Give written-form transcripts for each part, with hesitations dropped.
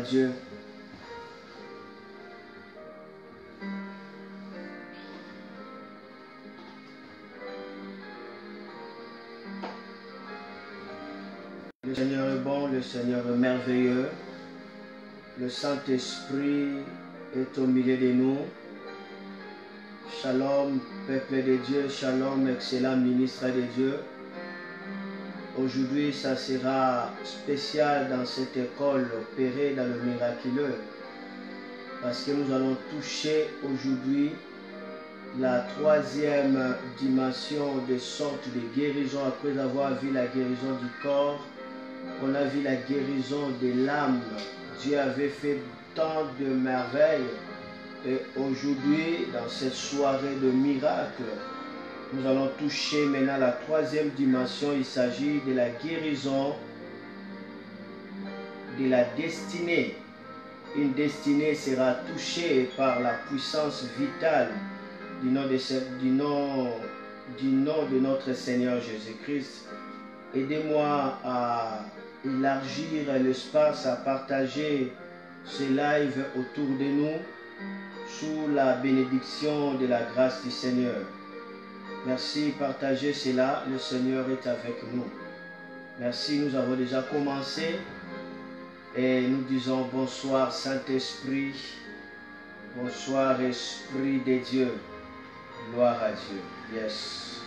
Dieu. Le Seigneur est bon, le Seigneur est merveilleux. Le Saint-Esprit est au milieu de nous. Shalom, peuple de Dieu, shalom, excellent ministre de Dieu. Aujourd'hui, ça sera spécial dans cette école opérée dans le miraculeux. Parce que nous allons toucher aujourd'hui la troisième dimension de sorte de guérison. Après avoir vu la guérison du corps, on a vu la guérison de l'âme. Dieu avait fait tant de merveilles. Et aujourd'hui, dans cette soirée de miracles, nous allons toucher maintenant la troisième dimension. Il s'agit de la guérison de la destinée. Une destinée sera touchée par la puissance vitale du nom de notre Seigneur Jésus-Christ. Aidez-moi à élargir l'espace, à partager ce live autour de nous sous la bénédiction de la grâce du Seigneur. Merci, partagez cela, le Seigneur est avec nous. Merci, nous avons déjà commencé et nous disons bonsoir Saint-Esprit, bonsoir Esprit de Dieu, gloire à Dieu. Yes.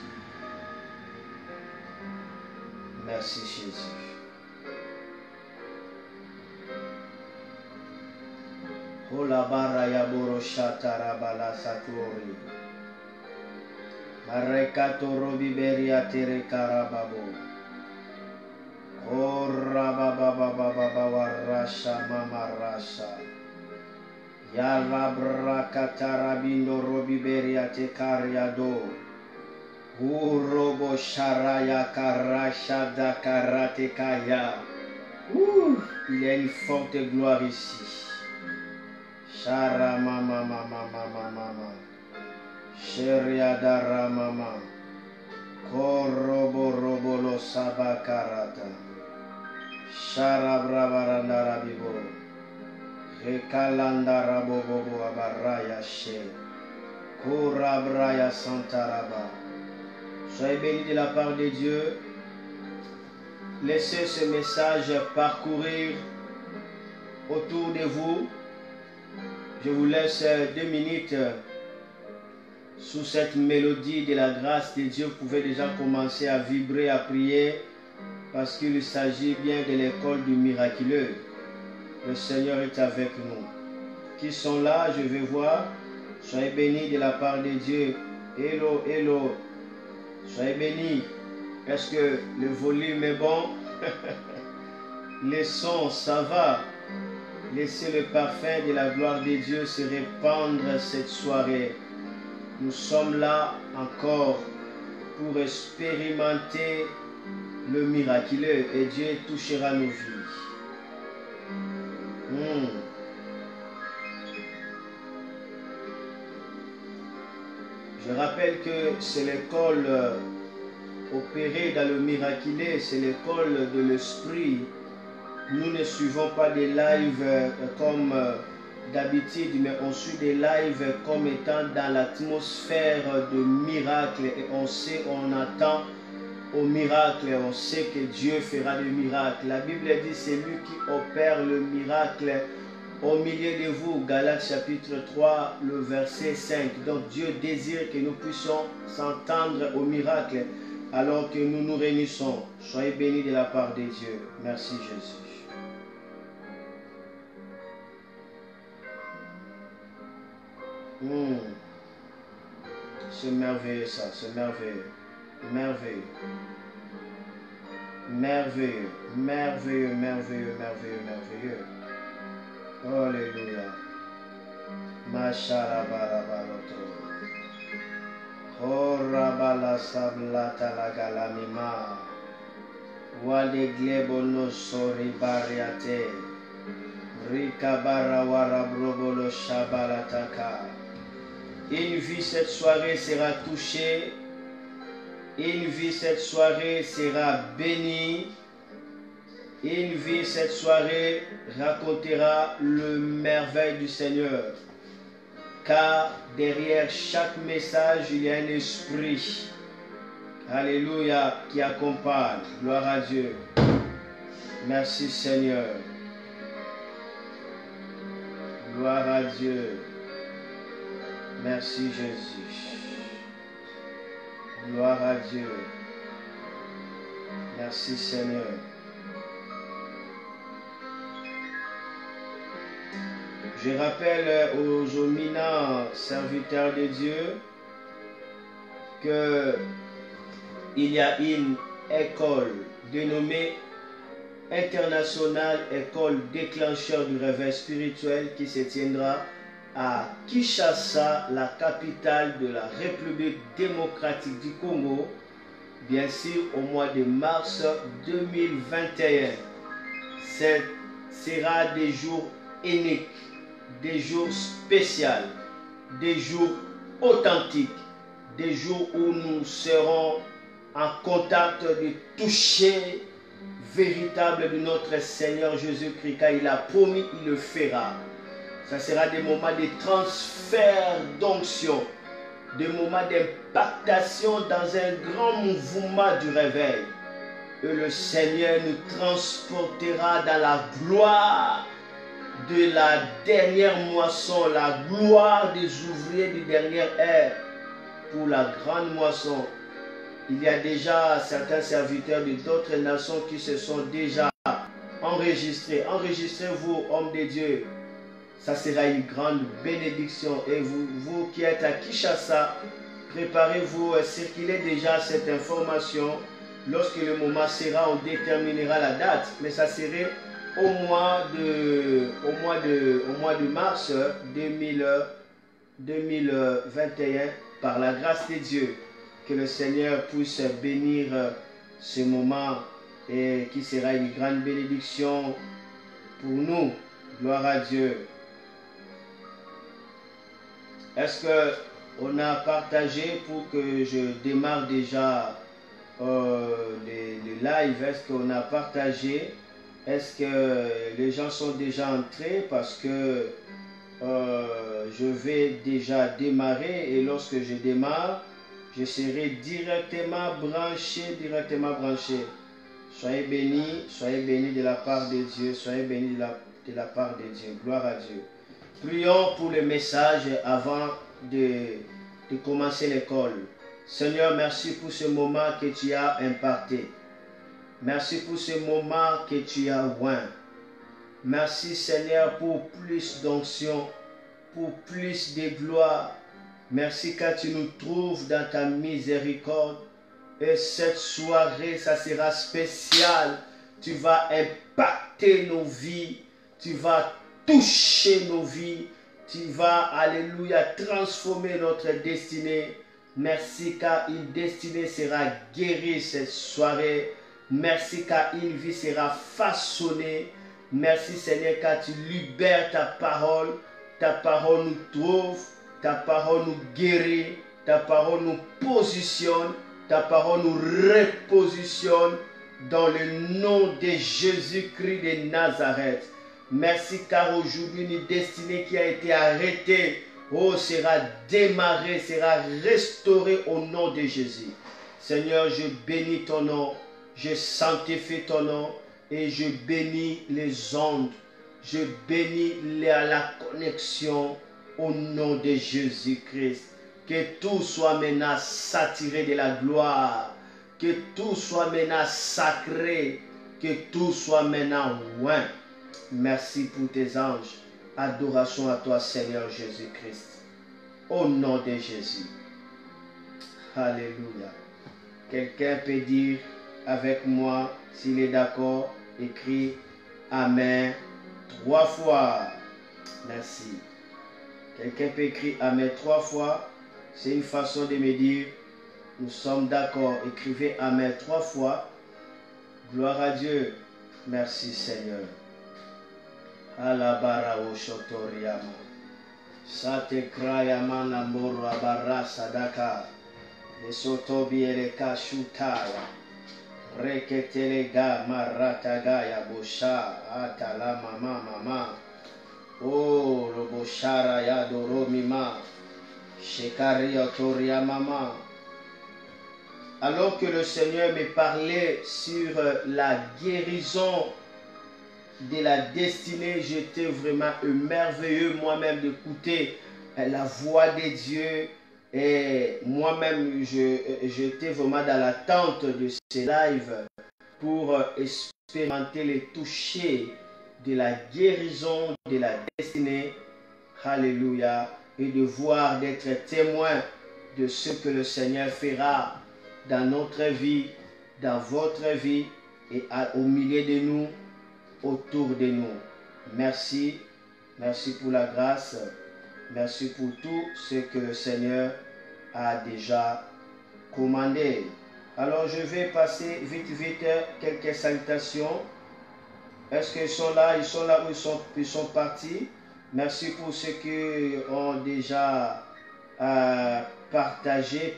Merci Jésus. Ola baraya boroshata rabala satori. Marekato robiberia tere karababo. Ora baba baba baba warasha mama rasha. Yara brakata rabindo robiberia te kariado. Urobo sharaya karasha da karate kaya. Il y a une forte gloire ici. Shara mama mama mama mama. Sheriadara mama. Korobo robo lo sabakarata. Shara brabarandara bibo. Rekalandara bobobo abaraya she. Korabraya santaraba. Soyez bénis de la part de Dieu. Laissez ce message parcourir autour de vous. Je vous laisse 2 minutes sous cette mélodie de la grâce de Dieu. Vous pouvez déjà commencer à vibrer, à prier, parce qu'il s'agit bien de l'école du miraculeux. Le Seigneur est avec nous. Qui sont là, je vais voir. Soyez bénis de la part de Dieu. Hello, hello. Soyez bénis. Est-ce que le volume est bon? Les sons, ça va? Laissez le parfum de la gloire de Dieu se répandre cette soirée. Nous sommes là encore pour expérimenter le miraculeux et Dieu touchera nos vies. Je rappelle que c'est l'école opérée dans le miraculeux, c'est l'école de l'esprit. Nous ne suivons pas des lives comme d'habitude, mais on suit des lives comme étant dans l'atmosphère de miracle. Et on sait, on attend au miracle, on sait que Dieu fera le miracle. La Bible dit, c'est lui qui opère le miracle au milieu de vous. Galates chapitre 3, le verset 5. Donc Dieu désire que nous puissions s'entendre au miracle alors que nous nous réunissons. Soyez bénis de la part de Dieu. Merci Jésus. C'est merveilleux ça, c'est merveilleux, merveilleux, merveilleux, merveilleux, merveilleux, merveilleux, merveilleux. Alléluia. Masharabarabaroto. Horabala sablata la galamima. Wale glebono sori bariate. Rikabara warabrobolo shabalataka. Une vie cette soirée sera touchée. Une vie cette soirée sera bénie. Une vie cette soirée racontera le merveille du Seigneur. Car derrière chaque message, il y a un esprit. Alléluia, qui accompagne. Gloire à Dieu. Merci Seigneur. Gloire à Dieu. Merci Jésus. Gloire à Dieu. Merci Seigneur. Je rappelle aux éminents serviteurs de Dieu que il y a une école dénommée Internationale École déclencheur du réveil spirituel qui se tiendra à Kinshasa, la capitale de la République démocratique du Congo, bien sûr au mois de mars 2021. Ce sera des jours uniques, des jours spéciaux, des jours authentiques, des jours où nous serons en contact de toucher véritable de notre Seigneur Jésus-Christ, car il a promis, il le fera. Ça sera des moments de transfert d'onction, des moments d'impactation dans un grand mouvement du réveil. Et le Seigneur nous transportera dans la gloire de la dernière moisson, la gloire des ouvriers du dernier ère pour la grande moisson. Il y a déjà certains serviteurs de d'autres nations qui se sont déjà enregistrés. Enregistrez-vous, hommes de Dieu. Ça sera une grande bénédiction. Et vous qui êtes à Kinshasa, préparez-vous, circulez déjà cette information. Lorsque le moment sera, on déterminera la date. Mais ça serait au mois de mars 2021 par la grâce de Dieu. Que le Seigneur puisse bénir ce moment et qui sera une grande bénédiction pour nous. Gloire à Dieu. Est-ce qu'on a partagé pour que je démarre déjà les lives? Est-ce qu'on a partagé? Est-ce que les gens sont déjà entrés? Parce que je vais déjà démarrer et lorsque je démarre, je serai directement branché. Soyez bénis de la part de Dieu. Soyez bénis de la part de Dieu. Gloire à Dieu. Prions pour le message avant de commencer l'école. Seigneur, merci pour ce moment que tu as imparté. Merci pour ce moment que tu as oint. Merci Seigneur pour plus d'onction, pour plus de gloire. Merci car tu nous trouves dans ta miséricorde. Et cette soirée, ça sera spécial. Tu vas impacter nos vies. Tu vas toucher nos vies. Tu vas, alléluia, transformer notre destinée. Merci car une destinée sera guérie cette soirée. Merci car une vie sera façonnée. Merci Seigneur car tu libères ta parole. Ta parole nous trouve. Ta parole nous guérit, ta parole nous positionne, ta parole nous repositionne dans le nom de Jésus-Christ de Nazareth. Merci car aujourd'hui une destinée qui a été arrêtée, sera démarrée, sera restaurée au nom de Jésus. Seigneur, je bénis ton nom, je sanctifie ton nom et je bénis les ondes, je bénis la connexion. Au nom de Jésus-Christ, que tout soit maintenant saturé de la gloire, que tout soit maintenant sacré, que tout soit maintenant loin. Merci pour tes anges. Adoration à toi, Seigneur Jésus-Christ. Au nom de Jésus. Alléluia. Quelqu'un peut dire avec moi, s'il est d'accord, écrit Amen 3 fois. Merci. Quelqu'un peut écrire Amen 3 fois. C'est une façon de me dire, nous sommes d'accord. Écrivez Amen 3 fois. Gloire à Dieu. Merci Seigneur. Alabara o shotoriama. Sate krayama namora bara sadaka. Lesotobi eleka shutaya. Reketelega marataga ya bosha atala mama mama. Oh le boshara ya doro mima. Shekari otoria mama. Alors que le Seigneur me parlait sur la guérison de la destinée, j'étais vraiment merveilleux moi-même d'écouter la voix de Dieu. Et moi-même, j'étais vraiment dans l'attente de ces lives pour expérimenter les touchés de la guérison de la destinée. Alléluia. Et de voir, d'être témoin de ce que le Seigneur fera dans notre vie, dans votre vie et au milieu de nous, autour de nous. Merci. Merci pour la grâce. Merci pour tout ce que le Seigneur a déjà commandé. Alors je vais passer vite quelques salutations. Est-ce qu'ils sont là? Ils sont là ou ils sont partis? Merci pour ceux qui ont déjà partagé.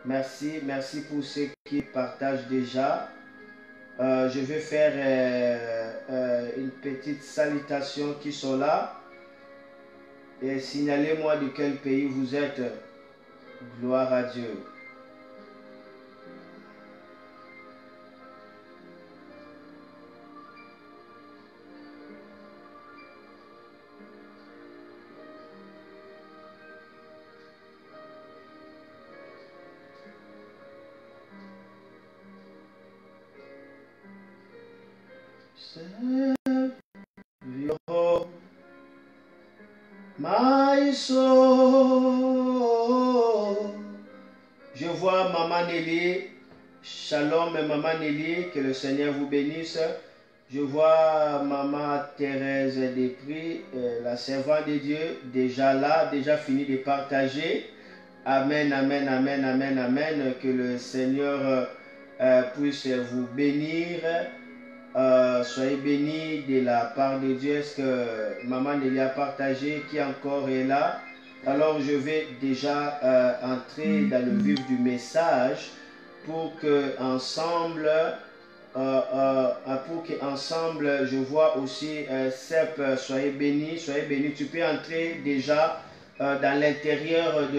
Merci pour ceux qui partagent déjà. Je vais faire une petite salutation qui sont là. Et signalez-moi de quel pays vous êtes. Gloire à Dieu. My soul. Je vois Maman Nelly. Shalom Maman Nelly, que le Seigneur vous bénisse. Je vois Maman Thérèse Desprez, la servante de Dieu, déjà là, déjà fini de partager. Amen, amen, amen, amen, amen. Que le Seigneur puisse vous bénir. Soyez bénis de la part de Dieu. Est-ce que Maman Nelly a partagé? Qui encore est là? Alors je vais déjà entrer dans le vif du message pour que ensemble, je vois aussi Sep, soyez bénis. Tu peux entrer déjà dans l'intérieur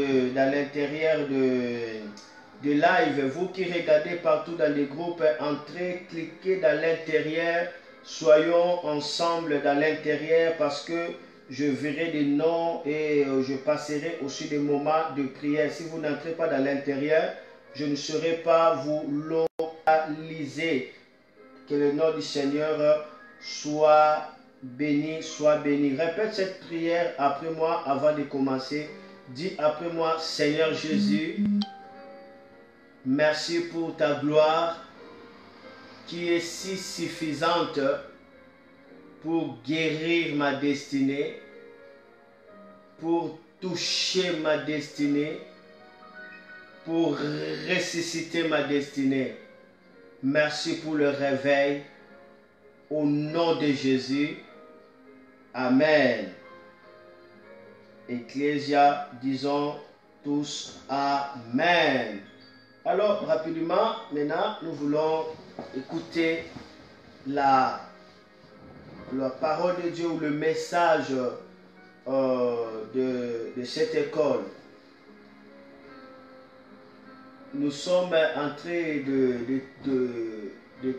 de live. Vous qui regardez partout dans les groupes, entrez, cliquez dans l'intérieur. Soyons ensemble dans l'intérieur parce que je verrai des noms et je passerai aussi des moments de prière. Si vous n'entrez pas dans l'intérieur, je ne saurais pas vous localiser. Que le nom du Seigneur soit béni, soit béni. Répète cette prière après moi avant de commencer. Dis après moi, Seigneur Jésus, merci pour ta gloire qui est si suffisante pour guérir ma destinée, pour toucher ma destinée, pour ressusciter ma destinée. Merci pour le réveil. Au nom de Jésus. Amen. Ecclésia, disons tous Amen. Alors, rapidement, maintenant, nous voulons écouter la parole de Dieu ou le message de cette école. Nous sommes en train de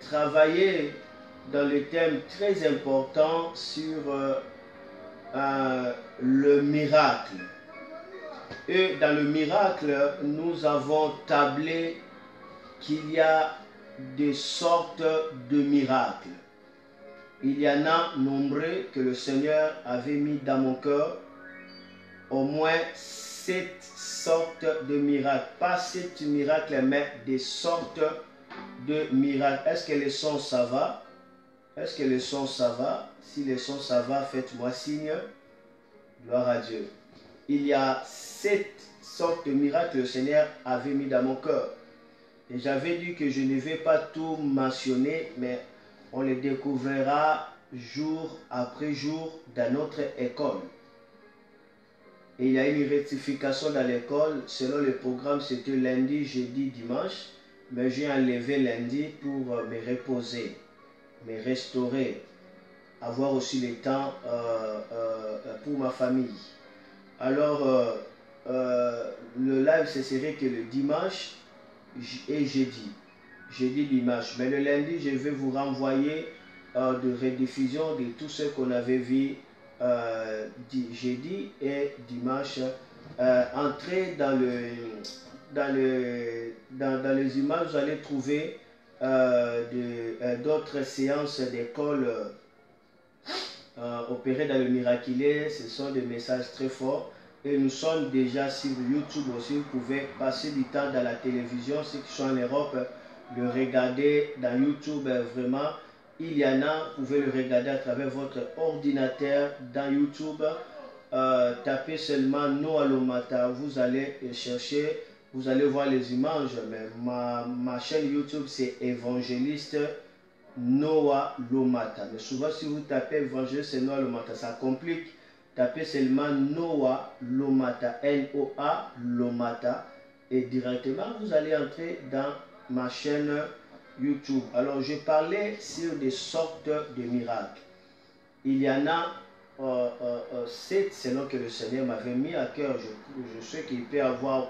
travailler dans le thème très important sur le miracle. Et dans le miracle, nous avons tablé qu'il y a des sortes de miracles. Il y en a nombreux que le Seigneur avait mis dans mon cœur, au moins 7 sortes de miracles. Pas 7 miracles, mais des sortes de miracles. Est-ce que les sons ça va? Est-ce que les sons ça va? Si les sons ça va, faites-moi signe. Gloire à Dieu. Il y a 7 sortes de miracles que le Seigneur avait mis dans mon cœur. Et j'avais dit que je ne vais pas tout mentionner, mais on les découvrira jour après jour dans notre école. Et il y a une rectification dans l'école. Selon le programme, c'était lundi, jeudi, dimanche. mais j'ai enlevé lundi pour me reposer, me restaurer, avoir aussi le temps pour ma famille. Alors, le live, ce serait que le dimanche et jeudi. Jeudi, dimanche. Mais le lundi, je vais vous renvoyer de rediffusion de tout ce qu'on avait vu jeudi et dimanche. Entrez dans les images, vous allez trouver d'autres séances d'école opérées dans le miraculé. Ce sont des messages très forts. Et nous sommes déjà sur YouTube aussi. Vous pouvez passer du temps dans la télévision. Ceux qui sont en Europe, le regarder dans YouTube. Vraiment, il y en a. Vous pouvez le regarder à travers votre ordinateur dans YouTube. Tapez seulement Noah Lomata. Vous allez chercher. Vous allez voir les images. Mais ma chaîne YouTube, c'est Évangéliste Noah Lomata. Mais souvent, si vous tapez Évangéliste Noah Lomata, ça complique. Tapez seulement Noah Lomata, N-O-A Lomata, et directement vous allez entrer dans ma chaîne YouTube. Alors je parlais sur des sortes de miracles. Il y en a 7 selon que le Seigneur m'avait mis à cœur. Je sais qu'il peut y avoir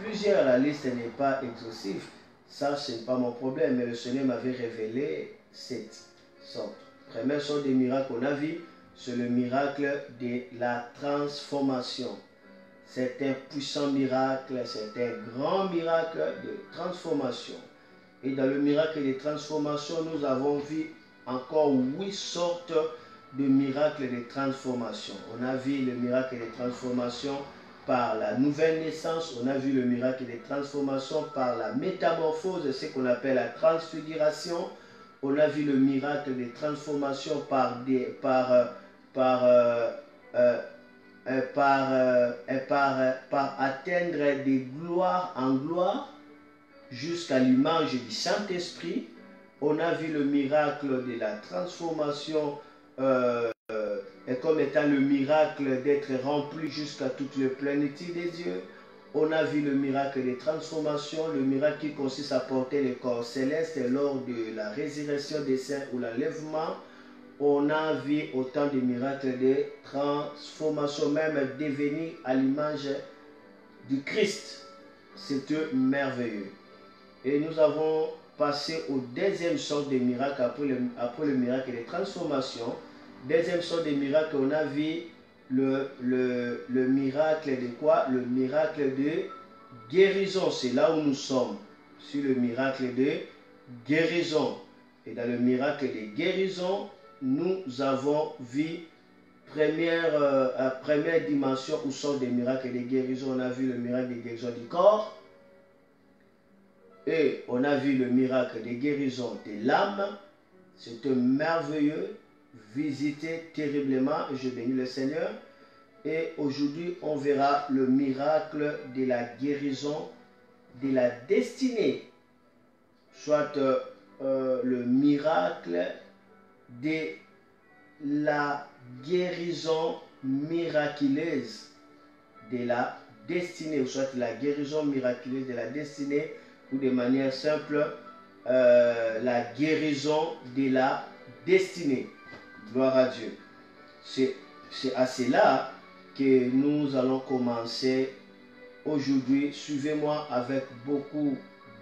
plusieurs, la liste n'est pas exhaustive. Ça, ce n'est pas mon problème, mais le Seigneur m'avait révélé 7 sortes. Première sorte de miracle qu'on a vu, c'est le miracle de la transformation. C'est un puissant miracle, c'est un grand miracle de transformation. Et dans le miracle de transformation, nous avons vu encore 8 sortes de miracles de transformation. On a vu le miracle de transformation par la nouvelle naissance, on a vu le miracle de transformation par la métamorphose, ce qu'on appelle la transfiguration. On a vu le miracle de transformation par atteindre des gloires en gloire jusqu'à l'image du Saint-Esprit. On a vu le miracle de la transformation comme étant le miracle d'être rempli jusqu'à toute la plénitude des dieux. On a vu le miracle de transformation, le miracle qui consiste à porter le corps céleste lors de la résurrection des saints ou l'enlèvement. On a vu autant de miracles de transformation, même devenir à l'image du Christ. C'était merveilleux. Et nous avons passé au deuxième sorte de miracle après le miracle de transformation. Deuxième sorte de miracle, on a vu le miracle de quoi? Le miracle de guérison. C'est là où nous sommes, sur le miracle de guérison. Et dans le miracle de guérison, nous avons vu première dimension où sont des miracles de guérison. On a vu le miracle de guérison du corps. Et on a vu le miracle de guérison de l'âme. C'était merveilleux, visité terriblement. Je bénis le Seigneur. Et aujourd'hui, on verra le miracle de la guérison de la destinée. Soit le miracle de la guérison miraculeuse de la destinée. Ou soit la guérison miraculeuse de la destinée. Ou de manière simple, la guérison de la destinée. Gloire à Dieu. C'est à cela que nous allons commencer aujourd'hui. Suivez-moi avec beaucoup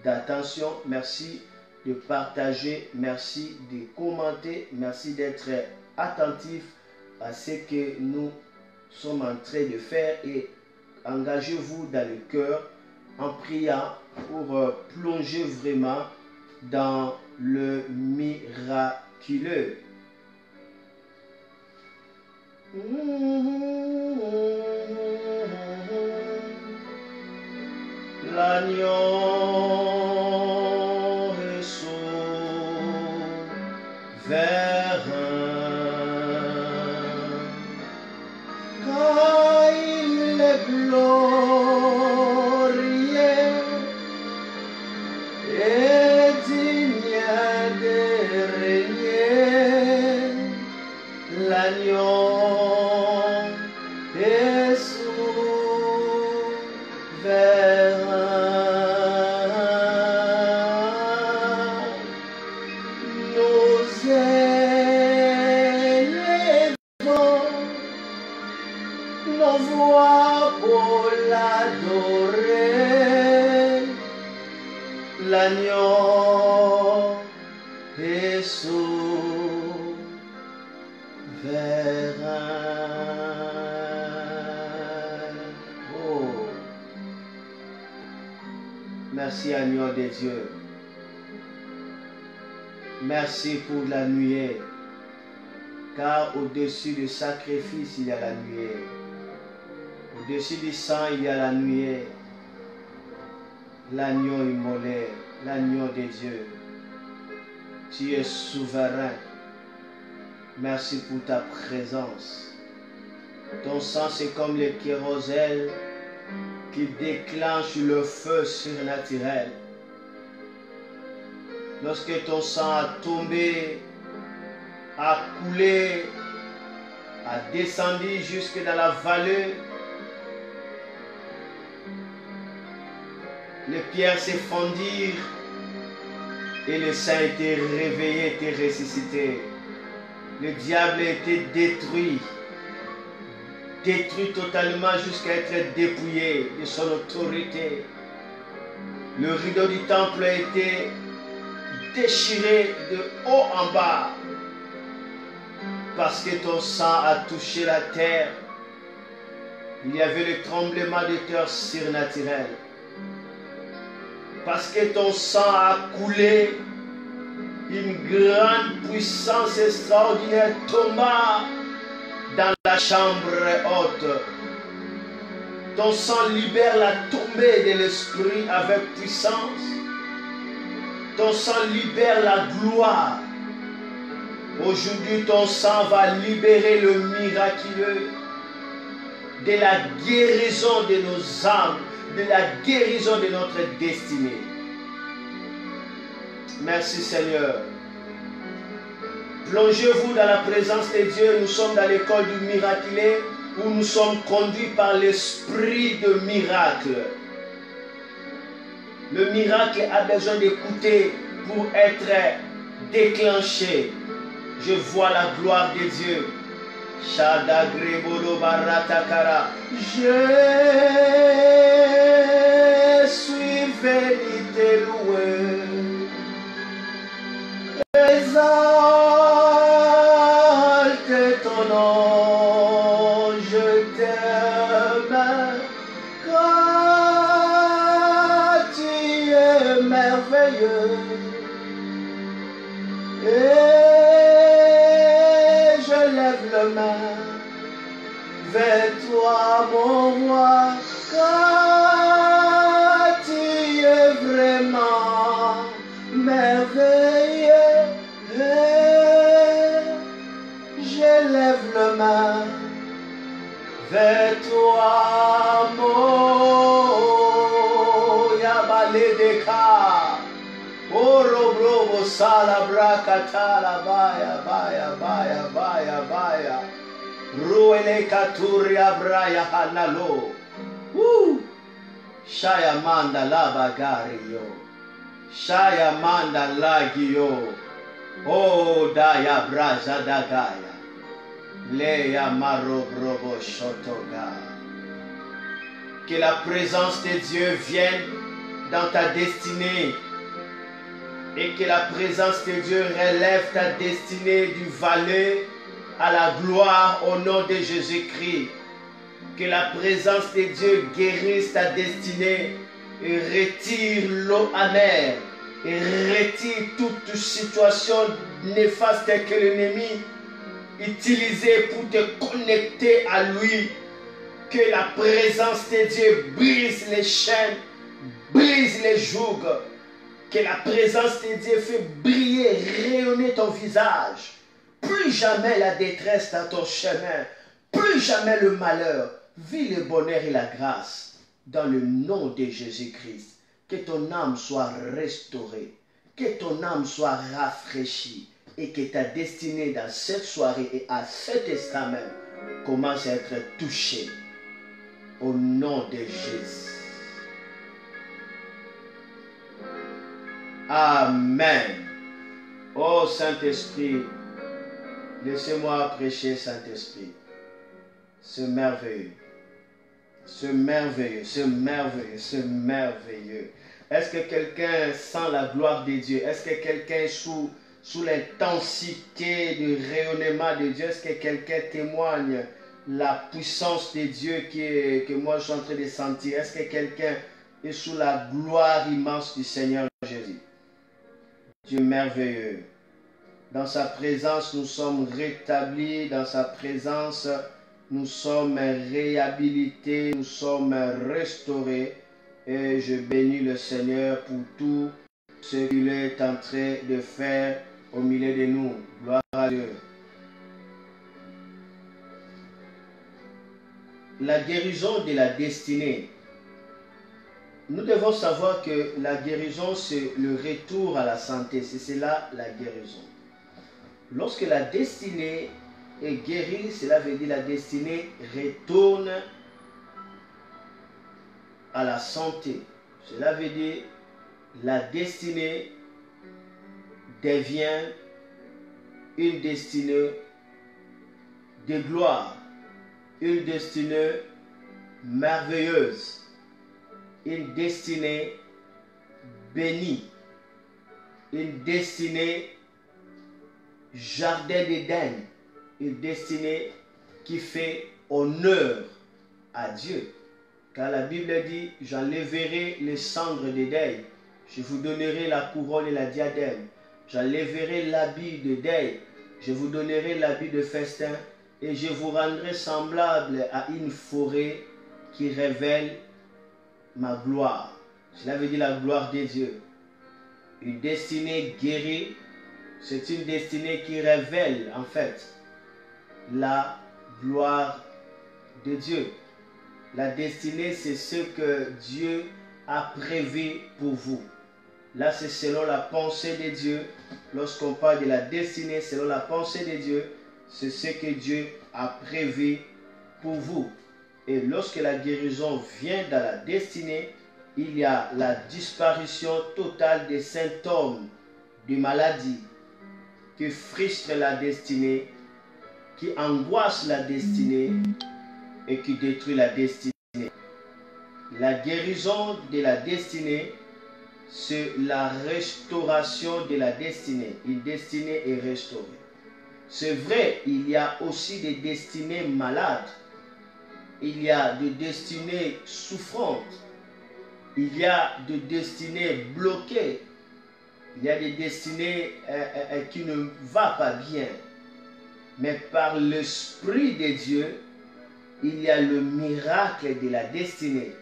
d'attention. Merci de partager, merci de commenter, merci d'être attentif à ce que nous sommes en train de faire et engagez-vous dans le cœur en priant pour plonger vraiment dans le miraculeux. L'agneau est souverain, car il est glorieux et digne de régner. L'agneau est souverain. voix pour l'adorer. L'agneau est souverain. Oh. Merci, agneau de Dieu. Merci pour la nuée. Car au-dessus du sacrifice, il y a la nuée. Au-dessus du sang, il y a la nuée. L'agneau immolé, l'agneau de Dieu. Tu es souverain. Merci pour ta présence. Ton sang, c'est comme le kérosène qui déclenche le feu surnaturel. Lorsque ton sang a tombé, a coulé, a descendu jusque dans la vallée, les pierres s'effondirent et le saint était réveillé, était ressuscité. Le diable était détruit totalement jusqu'à être dépouillé de son autorité. Le rideau du temple a été déchiré de haut en bas parce que ton sang a touché la terre. Il y avait le tremblement de terre surnaturel. Parce que ton sang a coulé, une grande puissance extraordinaire tomba dans la chambre haute. Ton sang libère la tombée de l'esprit avec puissance. Ton sang libère la gloire. Aujourd'hui, ton sang va libérer le miraculeux de la guérison de nos âmes, de la guérison de notre destinée. Merci Seigneur. Plongez-vous dans la présence de Dieu. Nous sommes dans l'école du miraculé où nous sommes conduits par l'esprit de miracle. Le miracle a besoin d'écouter pour être déclenché. Je vois la gloire de Dieu. Shadagribolo Baratakara. Je suis venu te louer. Exalte ton nom, je t'aime, car tu es merveilleux. Et je lève le main vers toi, mon roi, car tu es vraiment merveilleux. Et je lève le main vers toi, mon Yabaledeka. Orobrobo salabra katala baya baya baya baya baya. Ruele katuria braya hanalo. Shaya manda labagario. Shaya manda lagio. Oh daya braja dagaya. Leya marobrobo shotoga. Que la présence de Dieu vienne dans ta destinée. Et que la présence de Dieu relève ta destinée du vallée à la gloire au nom de Jésus-Christ. Que la présence de Dieu guérisse ta destinée et retire l'eau amère et retire toute situation néfaste que l'ennemi utilisait pour te connecter à lui. Que la présence de Dieu brise les chaînes, brise les jougs. Que la présence de Dieu fait briller, rayonner ton visage. Plus jamais la détresse dans ton chemin. Plus jamais le malheur. Vis le bonheur et la grâce. Dans le nom de Jésus-Christ. Que ton âme soit restaurée. Que ton âme soit rafraîchie. Et que ta destinée dans cette soirée et à cet instant même commence à être touchée. Au nom de Jésus. Amen. Oh Saint-Esprit, laissez-moi prêcher, Saint-Esprit. C'est merveilleux. C'est merveilleux, c'est merveilleux, c'est merveilleux. Est-ce que quelqu'un sent la gloire de Dieu? Est-ce que quelqu'un est sous l'intensité du rayonnement de Dieu? Est-ce que quelqu'un témoigne la puissance de Dieu que moi je suis en train de sentir? Est-ce que quelqu'un est sous la gloire immense du Seigneur Jésus? Dieu merveilleux. Dans sa présence, nous sommes rétablis. Dans sa présence, nous sommes réhabilités. Nous sommes restaurés. Et je bénis le Seigneur pour tout ce qu'il est en train de faire au milieu de nous. Gloire à Dieu. La guérison de la destinée. Nous devons savoir que la guérison, c'est le retour à la santé. C'est cela la guérison. Lorsque la destinée est guérie, cela veut dire la destinée retourne à la santé. Cela veut dire la destinée devient une destinée de gloire, une destinée merveilleuse, une destinée bénie, une destinée jardin d'Éden, une destinée qui fait honneur à Dieu. Car la Bible dit, j'enlèverai les cendres de deuil, je vous donnerai la couronne et la diadème, j'enlèverai l'habit de deuil, je vous donnerai l'habit de festin, et je vous rendrai semblable à une forêt qui révèle ma gloire. Cela veut dire la gloire de Dieu. Une destinée guérie, c'est une destinée qui révèle en fait la gloire de Dieu. La destinée, c'est ce que Dieu a prévu pour vous. Là, c'est selon la pensée de Dieu. Lorsqu'on parle de la destinée, selon la pensée de Dieu, c'est ce que Dieu a prévu pour vous. Et lorsque la guérison vient dans la destinée, il y a la disparition totale des symptômes de maladie qui frustrent la destinée, qui angoissent la destinée et qui détruit la destinée. La guérison de la destinée, c'est la restauration de la destinée. Une destinée est restaurée. C'est vrai, il y a aussi des destinées malades. Il y a des destinées souffrantes. Il y a des destinées bloquées. Il y a des destinées qui ne vont pas bien. Mais par l'Esprit de Dieu, il y a le miracle de la destinée,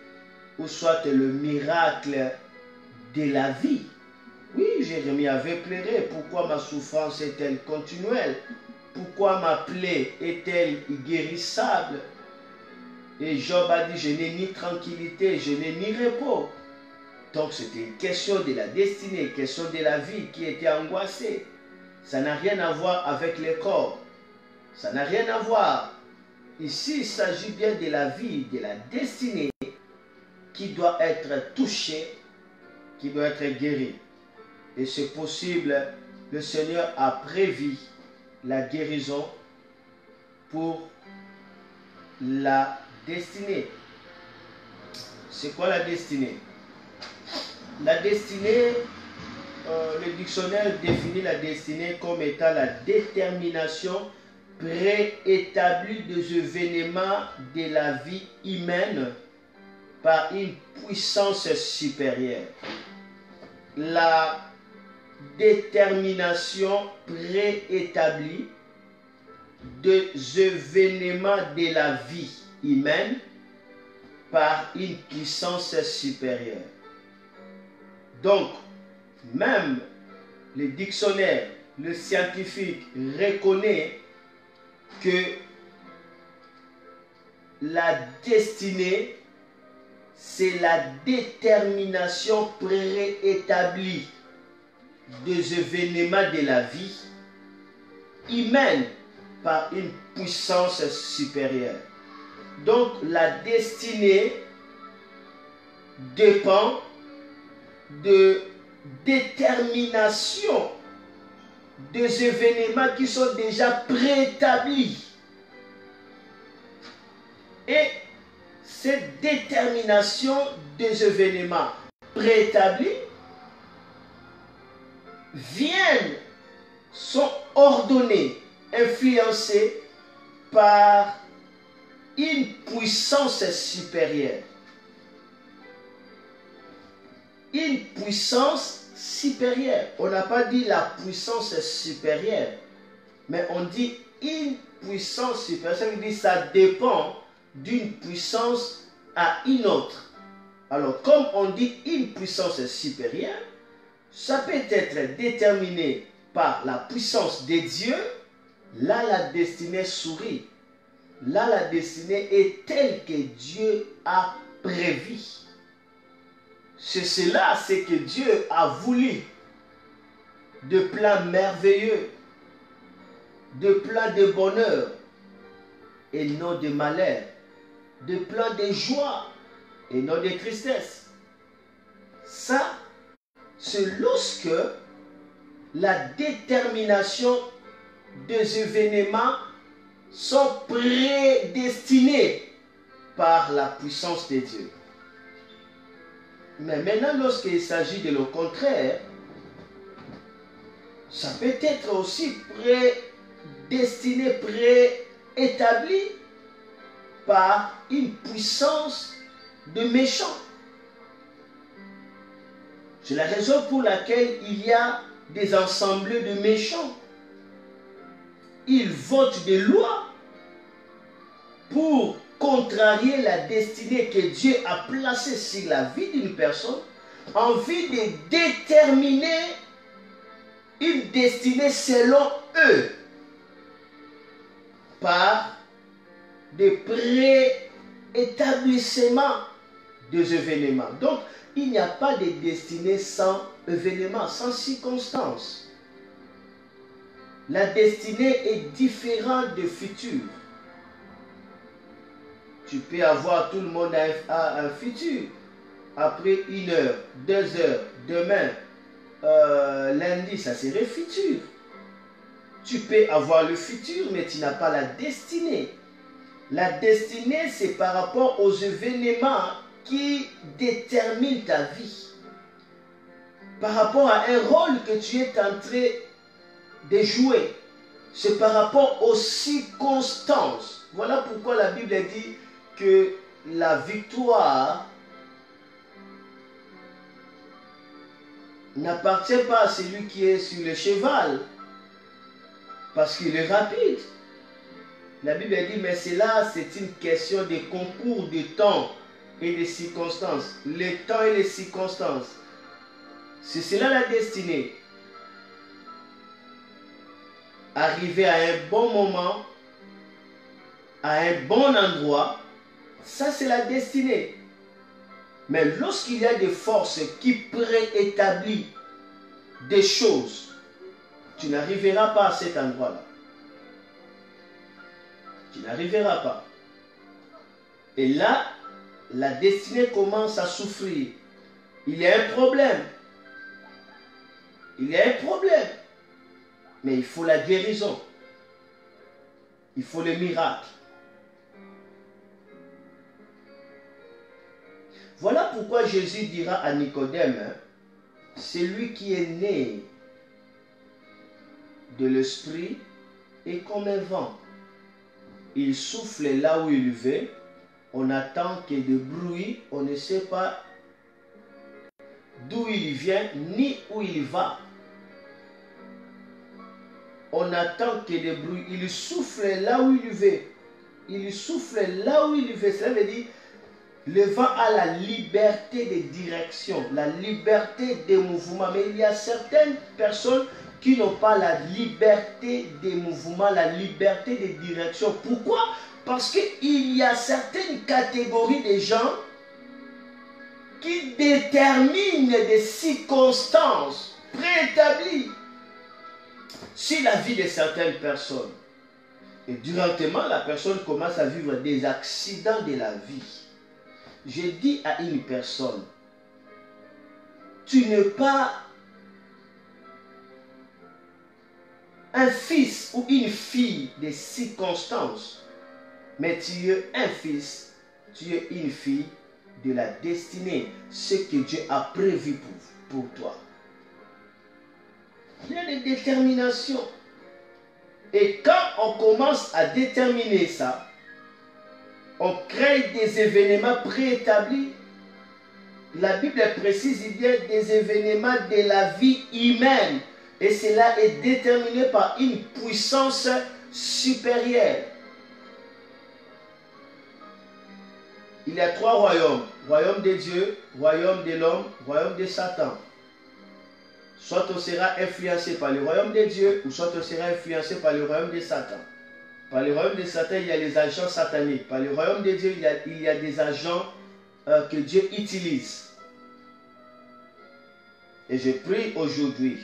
ou soit le miracle de la vie. Oui, Jérémie avait pleuré. Pourquoi ma souffrance est-elle continuelle? Pourquoi ma plaie est-elle guérissable? Et Job a dit, je n'ai ni tranquillité, je n'ai ni repos. Donc c'était une question de la destinée, une question de la vie qui était angoissée. Ça n'a rien à voir avec le corps. Ça n'a rien à voir. Ici, il s'agit bien de la vie, de la destinée qui doit être touchée, qui doit être guérie. Et c'est possible, le Seigneur a prévu la guérison pour la destinée. C'est quoi la destinée? La destinée, le dictionnaire définit la destinée comme étant la détermination préétablie des événements de la vie humaine par une puissance supérieure. La détermination préétablie des événements de la vie humaine par une puissance supérieure. Donc, même le dictionnaire, le scientifique reconnaît que la destinée, c'est la détermination préétablie des événements de la vie humaine par une puissance supérieure. Donc la destinée dépend de détermination des événements qui sont déjà préétablis. Et cette détermination des événements préétablis sont ordonnés, influencés par une puissance supérieure. Une puissance supérieure. On n'a pas dit la puissance supérieure, mais on dit une puissance supérieure. Ça veut dire que ça dépend d'une puissance à une autre. Alors, comme on dit une puissance supérieure, ça peut être déterminé par la puissance de Dieu. Là, la destinée sourit. Là, la destinée est telle que Dieu a prévu. C'est cela, c'est que Dieu a voulu de plans merveilleux, de plans de bonheur et non de malheur, de plans de joie et non de tristesse. Ça, c'est lorsque la détermination des événements sont prédestinés par la puissance de Dieu. Mais maintenant, lorsqu'il s'agit de le contraire, ça peut être aussi prédestiné, préétabli par une puissance de méchants. C'est la raison pour laquelle il y a des assemblées de méchants. Ils votent des lois pour contrarier la destinée que Dieu a placée sur la vie d'une personne, en vue de déterminer une destinée selon eux, par des préétablissements des événements. Donc, il n'y a pas de destinée sans événement, sans circonstance. La destinée est différente du futur. Tu peux avoir, tout le monde a un futur. Après 1 heure, 2 heures, demain, lundi, ça serait futur. Tu peux avoir le futur, mais tu n'as pas la destinée. La destinée, c'est par rapport aux événements qui déterminent ta vie. Par rapport à un rôle que tu es en train de jouer. C'est par rapport aux circonstances. Voilà pourquoi la Bible dit que la victoire n'appartient pas à celui qui est sur le cheval, parce qu'il est rapide. La Bible dit, mais cela, c'est une question de concours de temps et de circonstances. Le temps et les circonstances. C'est cela la destinée. Arriver à un bon moment, à un bon endroit, ça c'est la destinée. Mais lorsqu'il y a des forces qui préétablissent des choses, tu n'arriveras pas à cet endroit-là. Tu n'arriveras pas. Et là, la destinée commence à souffrir. Il y a un problème. Il y a un problème. Mais il faut la guérison. Il faut le miracle. Voilà pourquoi Jésus dira à Nicodème, celui qui est né de l'esprit est comme un vent. Il souffle là où il veut, on attend que de bruit, on ne sait pas d'où il vient ni où il va. On attend que de bruit, il souffle là où il veut. Il souffle là où il veut. Cela veut dire, le vent a la liberté de direction, la liberté de mouvement. Mais il y a certaines personnes qui n'ont pas la liberté de mouvement, la liberté de direction. Pourquoi? Parce qu'il y a certaines catégories de gens qui déterminent des circonstances préétablies sur la vie de certaines personnes. Et directement, la personne commence à vivre des accidents de la vie. Je dis à une personne, tu n'es pas un fils ou une fille des circonstances, mais tu es un fils Tu es une fille de la destinée, ce que Dieu a prévu pour toi. Il y a des déterminations. Et quand on commence à déterminer ça, on crée des événements préétablis. La Bible précise, il y a des événements de la vie humaine. Et cela est déterminé par une puissance supérieure. Il y a 3 royaumes. Royaume de Dieu, royaume de l'homme, royaume de Satan. Soit on sera influencé par le royaume de Dieu, ou soit on sera influencé par le royaume de Satan. Par le royaume de Satan, il y a les agents sataniques. Par le royaume de Dieu, il y a des agents que Dieu utilise. Et je prie aujourd'hui,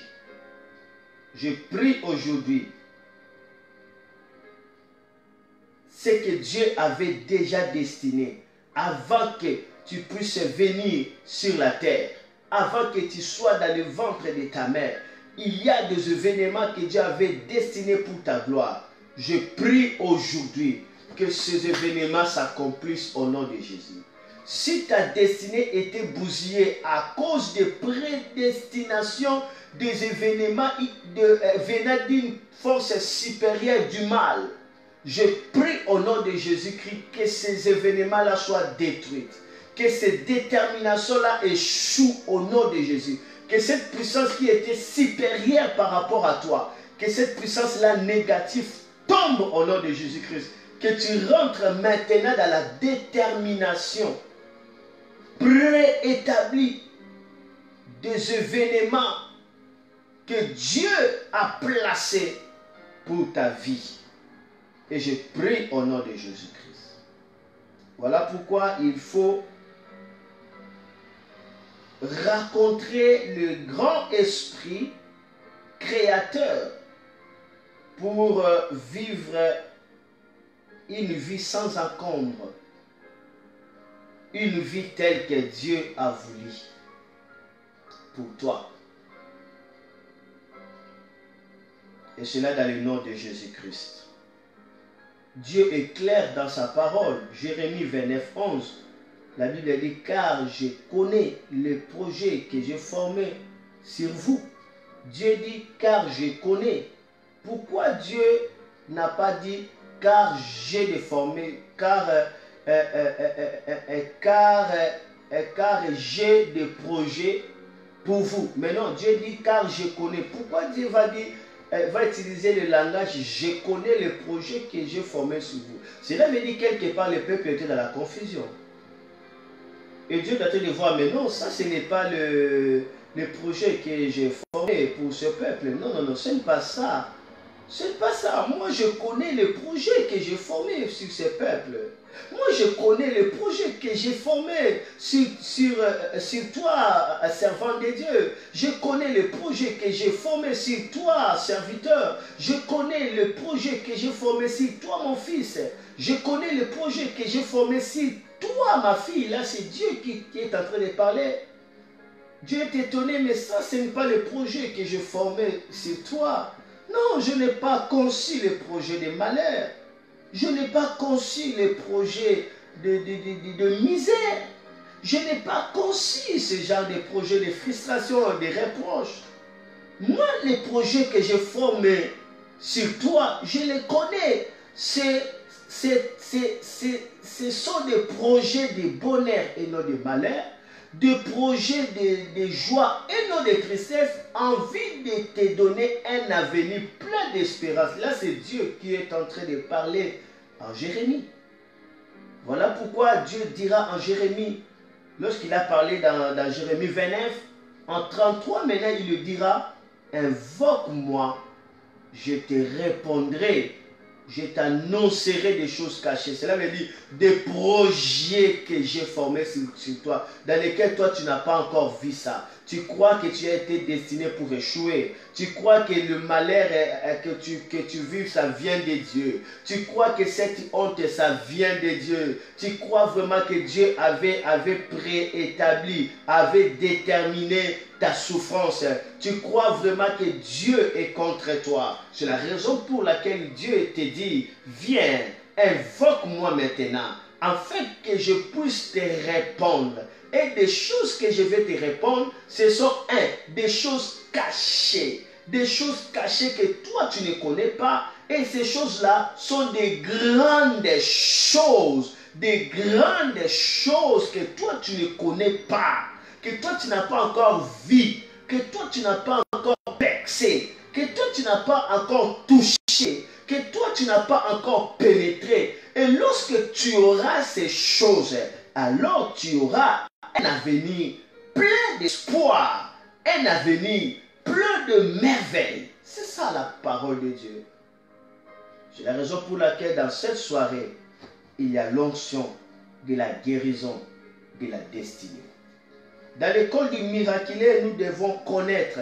ce que Dieu avait déjà destiné, avant que tu puisses venir sur la terre, avant que tu sois dans le ventre de ta mère, il y a des événements que Dieu avait destinés pour ta gloire. Je prie aujourd'hui que ces événements s'accomplissent au nom de Jésus. Si ta destinée était bousillée à cause de prédestination des événements venant d'une force supérieure du mal, je prie au nom de Jésus-Christ que ces événements-là soient détruits. Que ces déterminations-là échouent au nom de Jésus. Que cette puissance qui était supérieure par rapport à toi, que cette puissance-là négative tombe au nom de Jésus-Christ. Que tu rentres maintenant dans la détermination préétablie des événements que Dieu a placés pour ta vie. Et je prie au nom de Jésus-Christ. Voilà pourquoi il faut rencontrer le grand esprit créateur pour vivre une vie sans encombre. Une vie telle que Dieu a voulu pour toi. Et cela dans le nom de Jésus-Christ. Dieu est clair dans sa parole. Jérémie 29, 11. La Bible dit, car je connais les projets que j'ai formés sur vous. Dieu dit, car je connais. Pourquoi Dieu n'a pas dit, car j'ai déformé, car j'ai des projets pour vous. Mais non, Dieu dit, car je connais. Pourquoi Dieu va utiliser le langage, je connais les projets que j'ai formés sur vous. Cela veut dire quelque part, le peuple était dans la confusion. Et Dieu doit te le voir, mais non, ça ce n'est pas le projet que j'ai formé pour ce peuple. Non, non, non, ce n'est pas ça. Ce n'est pas ça. Moi, je connais les projets que j'ai formés sur ce peuple. Moi, je connais les projets que j'ai formés sur toi, servant de Dieu. Je connais les projets que j'ai formés sur toi, serviteur. Je connais les projets que j'ai formés sur toi, mon fils. Je connais les projets que j'ai formés sur toi, ma fille. Là, c'est Dieu qui est en train de parler. Dieu est étonné, mais ça, ce n'est pas le projet que j'ai formé sur toi. Non, je n'ai pas conçu les projets de malheur. Je n'ai pas conçu les projets de misère. Je n'ai pas conçu ce genre de projets de frustration, de reproches. Moi, les projets que j'ai formés sur toi, je les connais. Ce sont des projets de bonheur et non de malheur. Des projets de joie et non de tristesse, envie de te donner un avenir plein d'espérance. Là, c'est Dieu qui est en train de parler en Jérémie. Voilà pourquoi Dieu dira en Jérémie, lorsqu'il a parlé dans Jérémie 29, en 33, maintenant il le dira, invoque-moi, je te répondrai. Je t'annoncerai des choses cachées. Cela veut dire des projets que j'ai formés sur toi, dans lesquels toi tu n'as pas encore vu ça. Tu crois que tu as été destiné pour échouer. Tu crois que le malheur que tu vis, ça vient de Dieu. Tu crois que cette honte, ça vient de Dieu. Tu crois vraiment que Dieu avait préétabli, avait déterminé ta souffrance. Tu crois vraiment que Dieu est contre toi. C'est la raison pour laquelle Dieu te dit, viens, invoque-moi maintenant. afin que je puisse te répondre. Et des choses que je vais te répondre, ce sont des choses cachées. Des choses cachées que toi tu ne connais pas. Et ces choses-là sont des grandes choses. Des grandes choses que toi tu ne connais pas. Que toi tu n'as pas encore vu. Que toi tu n'as pas encore percé. Que toi tu n'as pas encore touché. Que toi tu n'as pas encore pénétré. Et lorsque tu auras ces choses, alors tu auras un avenir plein d'espoir, un avenir plein de merveilles. C'est ça la parole de Dieu. C'est la raison pour laquelle dans cette soirée, il y a l'onction de la guérison de la destinée. Dans l'école du miraculé, nous devons connaître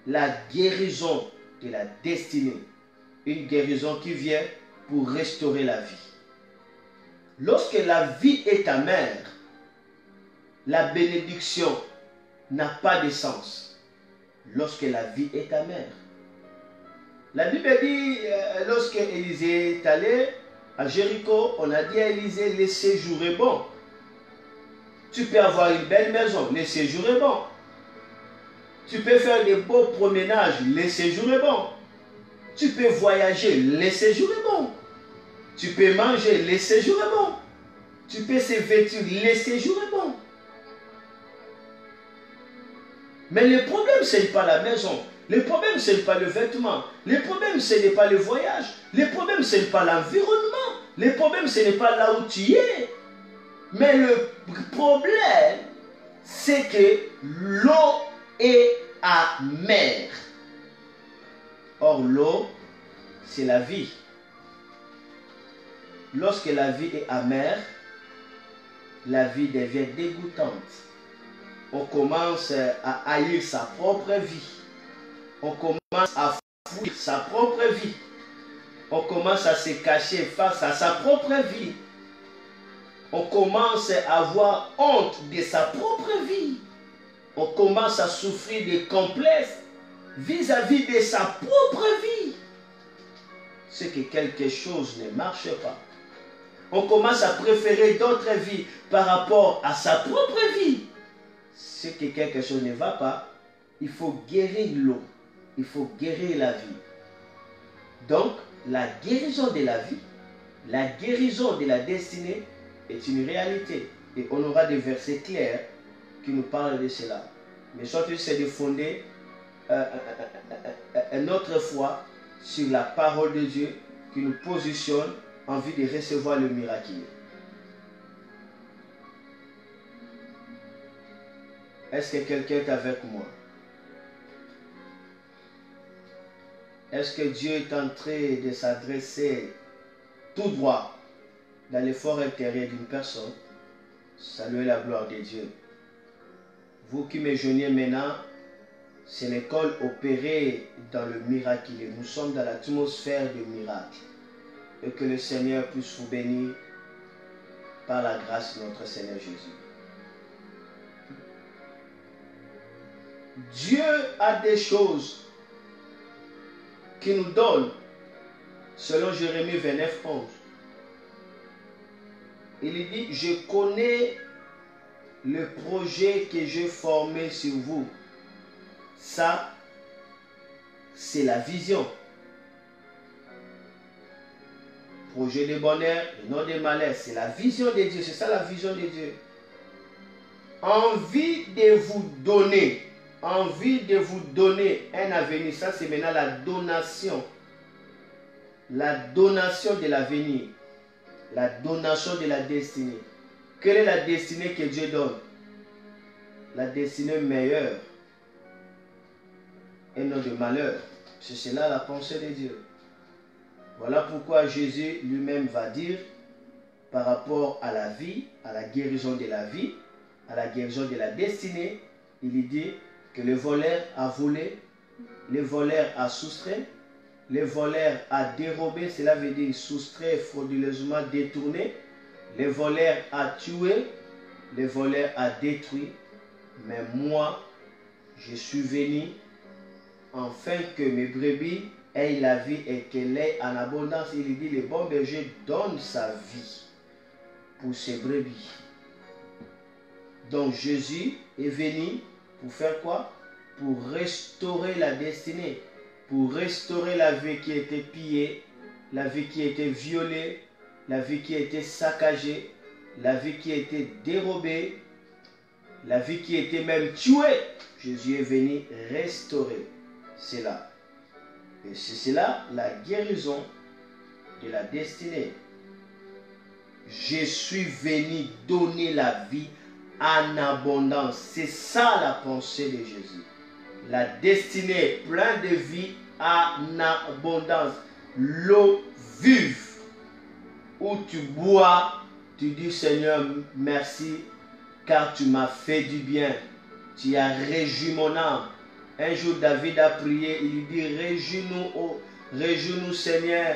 la guérison de la destinée. Une guérison qui vient pour restaurer la vie. Lorsque la vie est amère, la bénédiction n'a pas de sens. Lorsque la vie est amère. La Bible dit, lorsque Élisée est allé à Jéricho, on a dit à Élisée, le séjour est bon. Tu peux avoir une belle maison, le séjour est bon. Tu peux faire des beaux promenages, le séjour est bon. Tu peux voyager, le séjour est bon. Tu peux manger, le séjour est bon. Tu peux se vêtir, le séjour est bon. Mais le problème, ce n'est pas la maison. Le problème, ce n'est pas le vêtement. Le problème, ce n'est pas le voyage. Le problème, ce n'est pas l'environnement. Le problème, ce n'est pas là où tu es. Mais le problème, c'est que l'eau est amère. Or, l'eau, c'est la vie. Lorsque la vie est amère, la vie devient dégoûtante. On commence à haïr sa propre vie. On commence à fuir sa propre vie. On commence à se cacher face à sa propre vie. On commence à avoir honte de sa propre vie. On commence à souffrir des complexes vis-à-vis de sa propre vie. C'est que quelque chose ne marche pas. On commence à préférer d'autres vies par rapport à sa propre vie. C'est que quelque chose ne va pas. Il faut guérir l'eau. Il faut guérir la vie. Donc, la guérison de la vie, la guérison de la destinée est une réalité. Et on aura des versets clairs qui nous parlent de cela. Mais surtout, c'est de fonder notre foi sur la parole de Dieu qui nous positionne en vue de recevoir le miracle. Est-ce que quelqu'un est avec moi? Est-ce que Dieu est en train de s'adresser tout droit dans l'effort intérieur d'une personne? Saluez la gloire de Dieu. Vous qui me joignez maintenant, c'est l'école opérée dans le miracle. Nous sommes dans l'atmosphère du miracle. Et que le Seigneur puisse vous bénir par la grâce de notre Seigneur Jésus. Dieu a des choses qui nous donne, selon Jérémie 29, 11. Il dit, je connais le projet que j'ai formé sur vous. Ça, c'est la vision. Projet de bonheur et non de malheur. C'est la vision de Dieu. C'est ça la vision de Dieu. Envie de vous donner. Envie de vous donner un avenir. Ça, c'est maintenant la donation. La donation de l'avenir. La donation de la destinée. Quelle est la destinée que Dieu donne? La destinée meilleure. Et non de malheur. C'est cela la pensée de Dieu. Voilà pourquoi Jésus lui-même va dire par rapport à la vie, à la guérison de la vie, à la guérison de la destinée, il dit que le voleur a volé, le voleur a soustrait, le voleur a dérobé, cela veut dire soustrait, frauduleusement détourné, le voleur a tué, le voleur a détruit, mais moi, je suis venu afin que mes brebis aient la vie et qu'elle ait en abondance. Il dit, le bon berger donne sa vie pour ses brebis. Donc Jésus est venu pour faire quoi? Pour restaurer la destinée, pour restaurer la vie qui était pillée, la vie qui était violée, la vie qui était saccagée, la vie qui était dérobée, la vie qui était même tuée. Jésus est venu restaurer cela. Et c'est cela la guérison de la destinée. Je suis venu donner la vie en abondance. C'est ça la pensée de Jésus. La destinée pleine de vie en abondance. L'eau vive où tu bois, tu dis Seigneur merci car tu m'as fait du bien. Tu as réjoui mon âme. Un jour David a prié, il dit réjouis-nous Seigneur,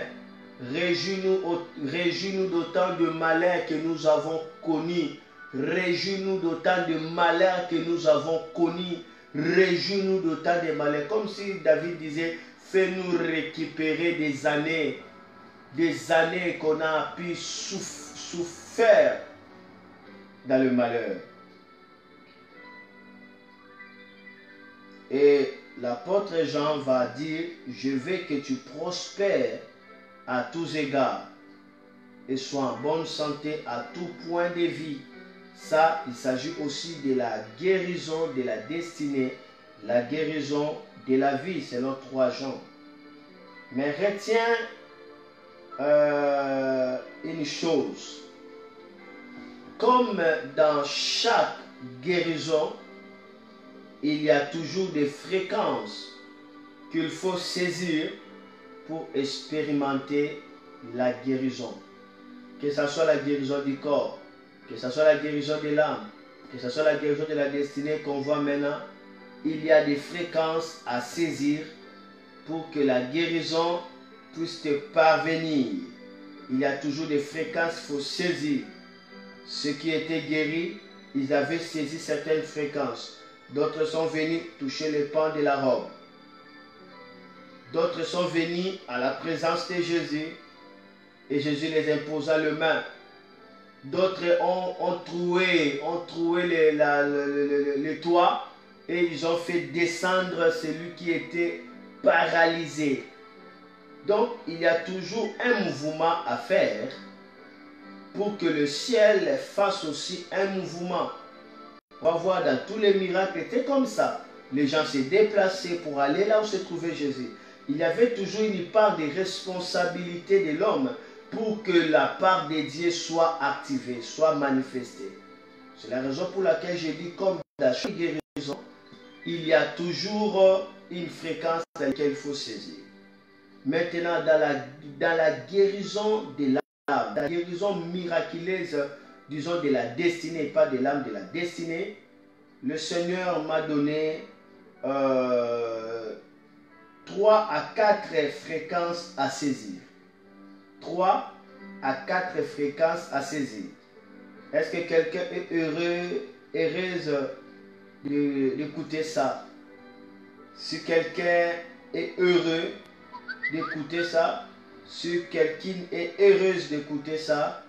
réjouis-nous d'autant de malheurs que nous avons connus. Réjouis-nous d'autant de malheurs que nous avons connus. Réjouis-nous d'autant de malheurs. Comme si David disait, fais-nous récupérer des années qu'on a pu souffrir dans le malheur. Et l'apôtre Jean va dire, je veux que tu prospères à tous égards et sois en bonne santé à tout point de vie. Ça, il s'agit aussi de la guérison de la destinée, la guérison de la vie, selon 3 Jean. Mais retiens une chose, comme dans chaque guérison, il y a toujours des fréquences qu'il faut saisir pour expérimenter la guérison. Que ce soit la guérison du corps, que ce soit la guérison de l'âme, que ce soit la guérison de la destinée qu'on voit maintenant, il y a des fréquences à saisir pour que la guérison puisse te parvenir. Il y a toujours des fréquences qu'il faut saisir. Ceux qui étaient guéris, ils avaient saisi certaines fréquences. D'autres sont venus toucher le pan de la robe. D'autres sont venus à la présence de Jésus et Jésus les imposa le main. D'autres ont troué le toit et ils ont fait descendre celui qui était paralysé. Donc il y a toujours un mouvement à faire pour que le ciel fasse aussi un mouvement. On va voir dans tous les miracles, c'était comme ça. Les gens se déplaçaient pour aller là où se trouvait Jésus. Il y avait toujours une part de responsabilité de l'homme pour que la part de Dieu soit activée, soit manifestée. C'est la raison pour laquelle j'ai dit, comme dans chaque guérison, il y a toujours une fréquence à laquelle il faut saisir. Maintenant, dans la guérison de l'âme, la guérison miraculeuse, disons de la destinée, pas de l'âme, de la destinée, le Seigneur m'a donné 3 à 4 fréquences à saisir. 3 à 4 fréquences à saisir. Est-ce que quelqu'un est heureuse d'écouter ça? Si quelqu'un est heureux d'écouter ça, si quelqu'un est heureuse d'écouter ça,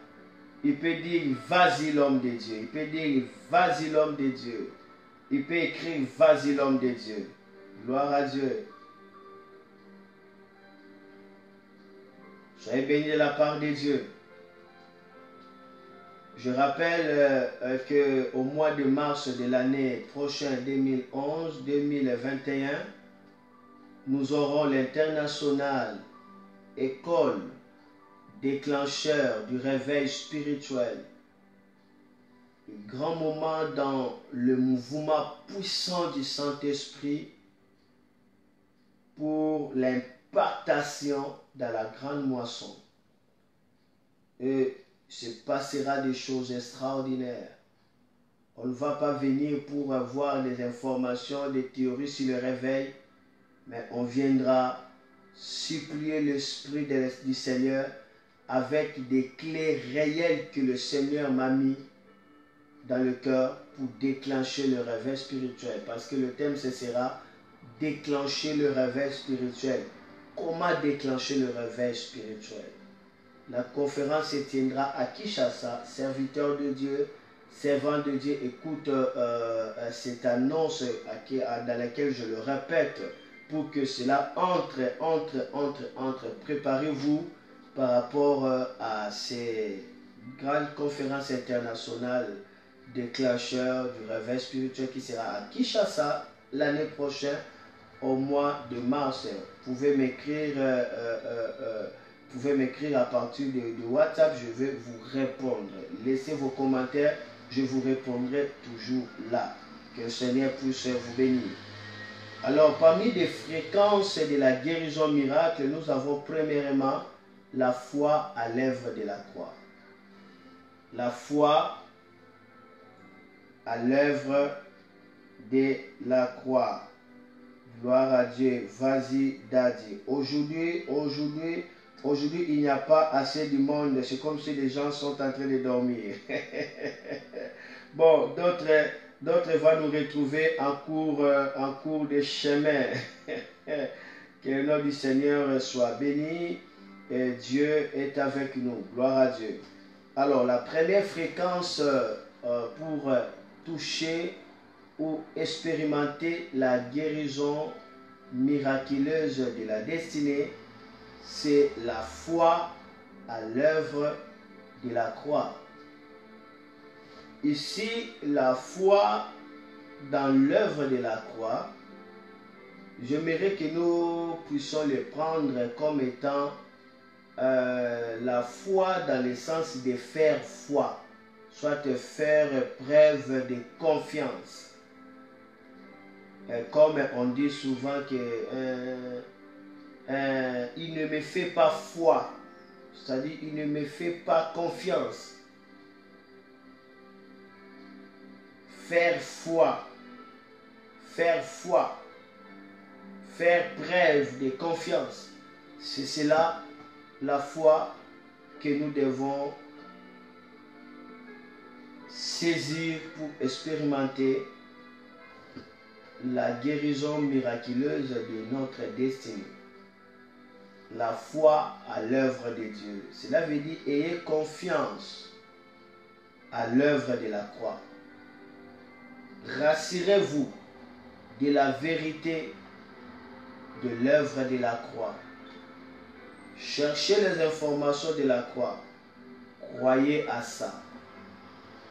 il peut dire vas-y l'homme de Dieu. Il peut dire vas-y l'homme de Dieu. Il peut écrire vas-y l'homme de Dieu. Gloire à Dieu. Soyez bénis de la part de Dieu. Je rappelle qu'au mois de mars de l'année prochaine 2011-2021, nous aurons l'international école déclencheur du réveil spirituel. Un grand moment dans le mouvement puissant du Saint-Esprit pour l'impactation dans la grande moisson. Et se passera des choses extraordinaires. On ne va pas venir pour avoir des informations, des théories sur le réveil, mais on viendra supplier l'Esprit du Seigneur avec des clés réelles que le Seigneur m'a mis dans le cœur pour déclencher le réveil spirituel. Parce que le thème, ce sera déclencher le réveil spirituel. Comment déclencher le réveil spirituel? La conférence se tiendra à Kinshasa. Serviteur de Dieu, servant de Dieu, écoute cette annonce dans laquelle je le répète pour que cela entre. Préparez-vous par rapport à ces grandes conférences internationales des clasheurs du réveil spirituel qui sera à Kinshasa l'année prochaine au mois de mars. Vous pouvez m'écrire à partir de WhatsApp, je vais vous répondre. Laissez vos commentaires, je vous répondrai toujours là. Que le Seigneur puisse vous bénir. Alors, parmi les fréquences de la guérison miracle, nous avons premièrement la foi à l'œuvre de la croix. La foi à l'œuvre de la croix. Gloire à Dieu. Vas-y, Daddy. Aujourd'hui, il n'y a pas assez de monde. C'est comme si les gens sont en train de dormir. Bon, d'autres vont nous retrouver en cours de chemin. Que le nom du Seigneur soit béni. Et Dieu est avec nous. Gloire à Dieu. Alors, la première fréquence pour toucher ou expérimenter la guérison miraculeuse de la destinée, c'est la foi à l'œuvre de la croix. Ici, la foi dans l'œuvre de la croix, j'aimerais que nous puissions le prendre comme étant la foi dans le sens de faire foi, soit de faire preuve de confiance. Comme on dit souvent que il ne me fait pas foi, c'est-à-dire il ne me fait pas confiance. Faire foi, faire preuve de confiance, c'est cela la foi que nous devons saisir pour expérimenter la guérison miraculeuse de notre destinée. La foi à l'œuvre de Dieu. Cela veut dire ayez confiance à l'œuvre de la croix. Rassurez-vous de la vérité de l'œuvre de la croix. Cherchez les informations de la croix. Croyez à ça.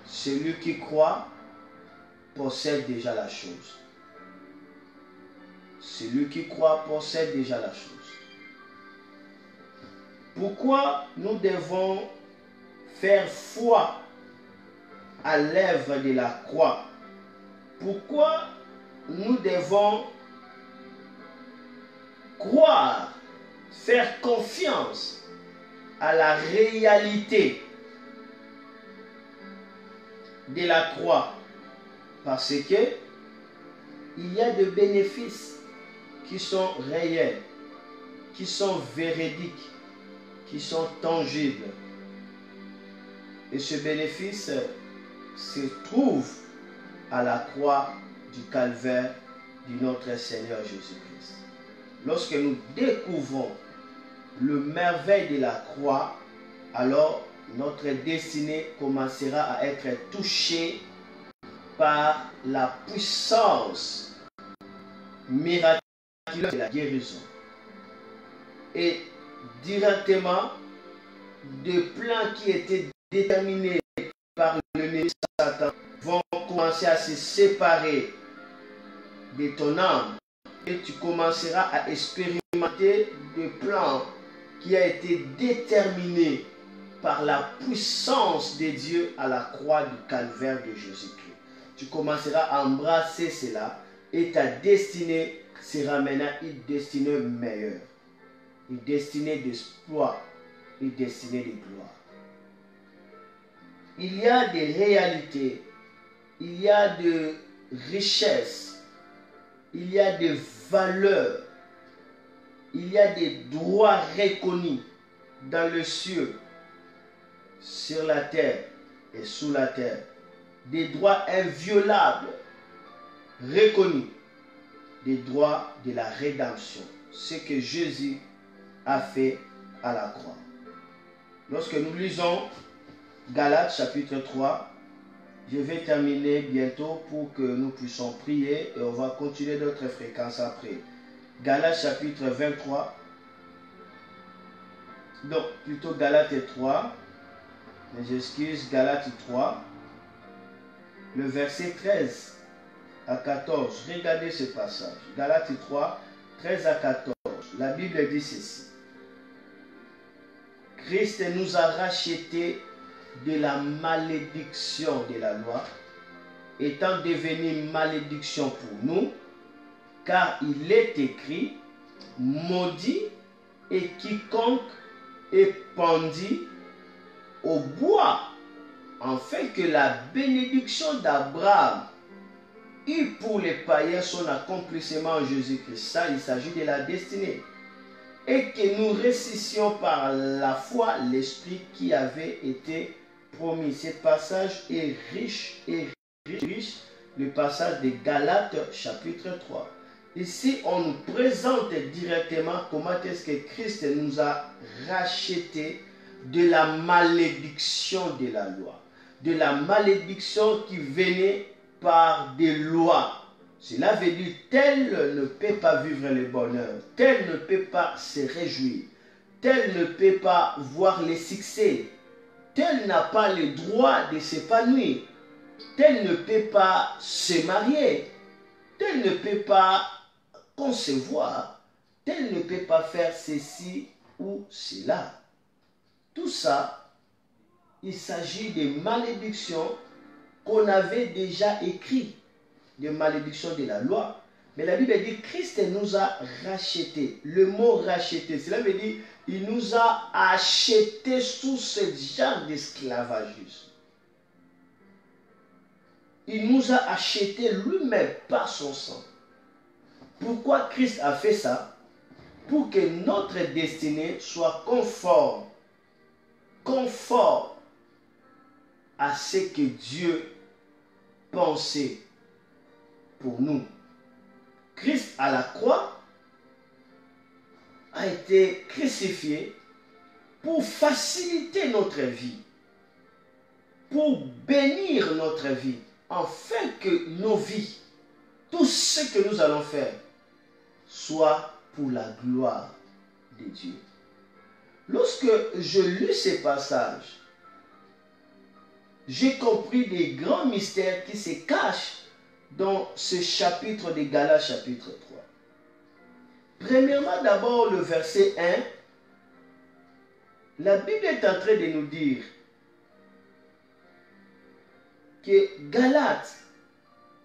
Celui qui croit possède déjà la chose. Celui qui croit possède déjà la chose. Pourquoi nous devons faire foi à l'œuvre de la croix? Pourquoi nous devons croire, faire confiance à la réalité de la croix? Parce que il y a des bénéfices qui sont réels, qui sont véridiques, qui sont tangibles. Et ce bénéfice se trouve à la croix du calvaire de notre Seigneur Jésus-Christ. Lorsque nous découvrons le merveille de la croix, alors notre destinée commencera à être touchée par la puissance miraculeuse de la guérison. Et directement, des plans qui étaient déterminés par l'ennemi Satan vont commencer à se séparer de ton âme. Et tu commenceras à expérimenter des plans qui a été déterminé par la puissance de Dieu à la croix du calvaire de Jésus-Christ. Tu commenceras à embrasser cela et ta destinée sera maintenant une destinée meilleure, une destinée d'espoir, une destinée de gloire. Il y a des réalités, il y a des richesses, il y a des valeurs, il y a des droits reconnus dans le ciel, sur la terre et sous la terre. Des droits inviolables, reconnus, des droits de la rédemption, ce que Jésus a fait à la croix. Lorsque nous lisons Galates chapitre 3, je vais terminer bientôt pour que nous puissions prier et on va continuer notre fréquence après. Galates chapitre 23, donc plutôt Galates 3, mais j'excuse, Galates 3, le verset 13 à 14. Regardez ce passage. Galates 3, 13 à 14. La Bible dit ceci. Christ nous a rachetés de la malédiction de la loi, étant devenu malédiction pour nous, car il est écrit, maudit est quiconque est pendu au bois, afin que la bénédiction d'Abraham eut pour les païens son accomplissement en Jésus-Christ. Ça, il s'agit de la destinée. Et que nous ressuscitions par la foi l'Esprit qui avait été promis. Ce passage est riche, le passage de Galates chapitre 3. Ici, on nous présente directement comment est-ce que Christ nous a rachetés de la malédiction de la loi. De la malédiction qui venait par des lois. Cela veut dire tel ne peut pas vivre le bonheur, tel ne peut pas se réjouir, tel ne peut pas voir les succès, tel n'a pas le droit de s'épanouir, tel ne peut pas se marier, tel ne peut pas concevoir, tel ne peut pas faire ceci ou cela. Tout ça, il s'agit des malédictions qu'on avait déjà écrites, des malédictions de la loi. Mais la Bible dit Christ nous a rachetés. Le mot racheter, cela veut dire il nous a achetés sous ce genre d'esclavagisme. Il nous a achetés lui-même par son sang. Pourquoi Christ a fait ça? Pour que notre destinée soit conforme à ce que Dieu pensait pour nous. Christ à la croix a été crucifié pour faciliter notre vie, pour bénir notre vie, afin que nos vies, tout ce que nous allons faire, soit pour la gloire de Dieu. Lorsque je lis ces passages, j'ai compris des grands mystères qui se cachent dans ce chapitre de Galates chapitre 3. Premièrement, d'abord le verset 1, la Bible est en train de nous dire que Galates,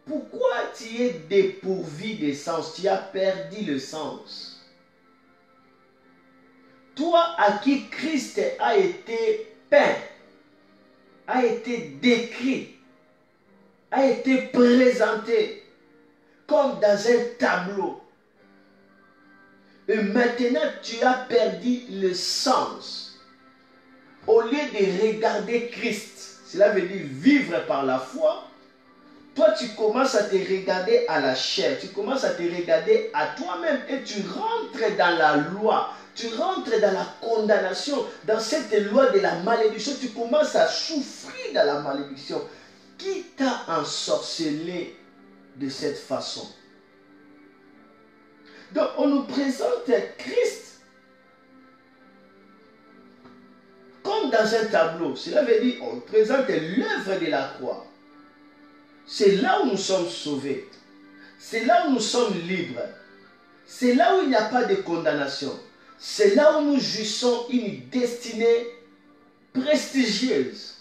pourquoi tu es dépourvu de sens, tu as perdu le sens? Toi à qui Christ a été peint, a été décrit, a été présenté comme dans un tableau. Et maintenant, tu as perdu le sens. Au lieu de regarder Christ, cela veut dire vivre par la foi, toi tu commences à te regarder à la chair, tu commences à te regarder à toi-même et tu rentres dans la loi, tu rentres dans la condamnation, dans cette loi de la malédiction, tu commences à souffrir dans la malédiction. Qui t'a ensorcelé de cette façon? Donc on nous présente Christ comme dans un tableau. Cela veut dire on présente l'œuvre de la croix. C'est là où nous sommes sauvés. C'est là où nous sommes libres. C'est là où il n'y a pas de condamnation. C'est là où nous jouissons une destinée prestigieuse.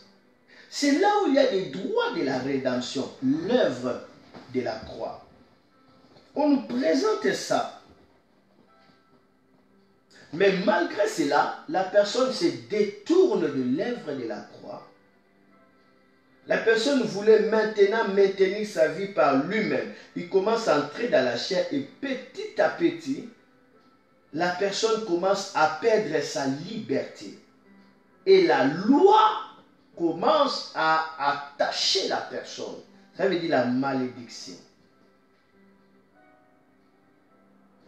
C'est là où il y a les droits de la rédemption, l'œuvre de la croix. On nous présente ça. Mais malgré cela, la personne se détourne de l'œuvre de la croix. La personne voulait maintenant maintenir sa vie par lui-même. Il commence à entrer dans la chair et petit à petit, la personne commence à perdre sa liberté. Et la loi commence à attacher la personne. Ça veut dire la malédiction.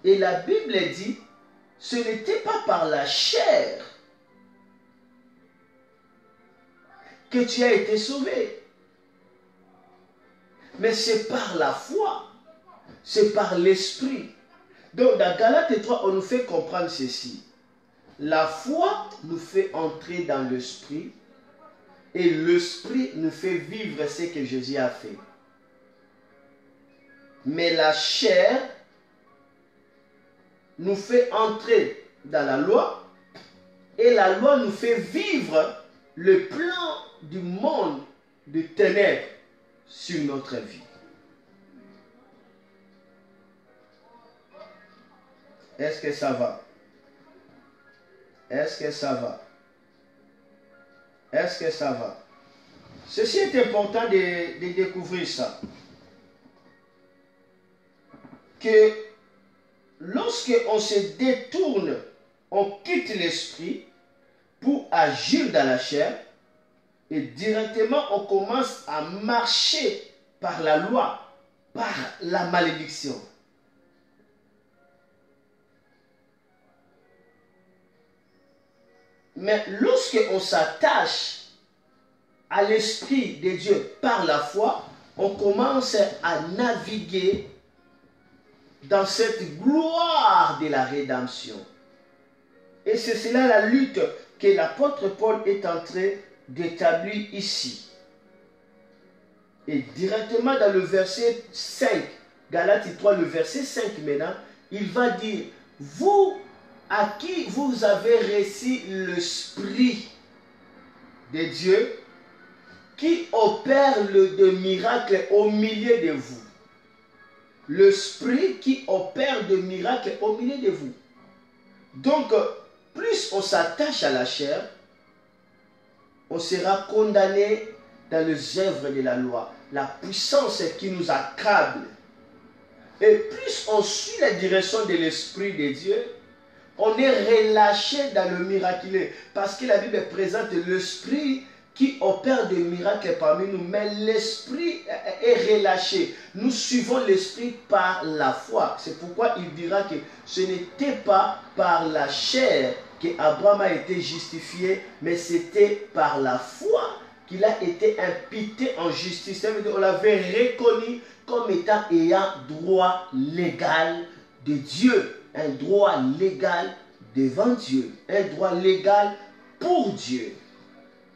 Et la Bible dit, ce n'était pas par la chair que tu as été sauvé. Mais c'est par la foi, c'est par l'esprit. Donc dans Galates 3, on nous fait comprendre ceci. La foi nous fait entrer dans l'esprit et l'esprit nous fait vivre ce que Jésus a fait. Mais la chair nous fait entrer dans la loi et la loi nous fait vivre le plan du monde de ténèbres sur notre vie. Est-ce que ça va? Est-ce que ça va? Est-ce que ça va? Ceci est important de découvrir ça. Que lorsque on se détourne, on quitte l'esprit pour agir dans la chair et directement on commence à marcher par la loi, par la malédiction. Mais lorsque on s'attache à l'esprit de Dieu par la foi, on commence à naviguer dans cette gloire de la rédemption. Et c'est cela la lutte que l'apôtre Paul est en train d'établir ici. Et directement dans le verset 5, Galates 3, le verset 5 maintenant, il va dire, vous à qui vous avez reçu l'esprit de Dieu qui opère de miracles au milieu de vous. L'esprit qui opère de miracles au milieu de vous. Donc, plus on s'attache à la chair, on sera condamné dans les œuvres de la loi. La puissance qui nous accable. Et plus on suit la direction de l'Esprit de Dieu, on est relâché dans le miraculeux. Parce que la Bible présente l'Esprit qui opère des miracles parmi nous. Mais l'Esprit est relâché. Nous suivons l'Esprit par la foi. C'est pourquoi il dira que ce n'était pas par la chair qu'Abraham a été justifié, mais c'était par la foi qu'il a été imputé en justice. Ça veut dire qu'on l'avait reconnu comme étant ayant droit légal de Dieu. Un droit légal devant Dieu. Un droit légal pour Dieu.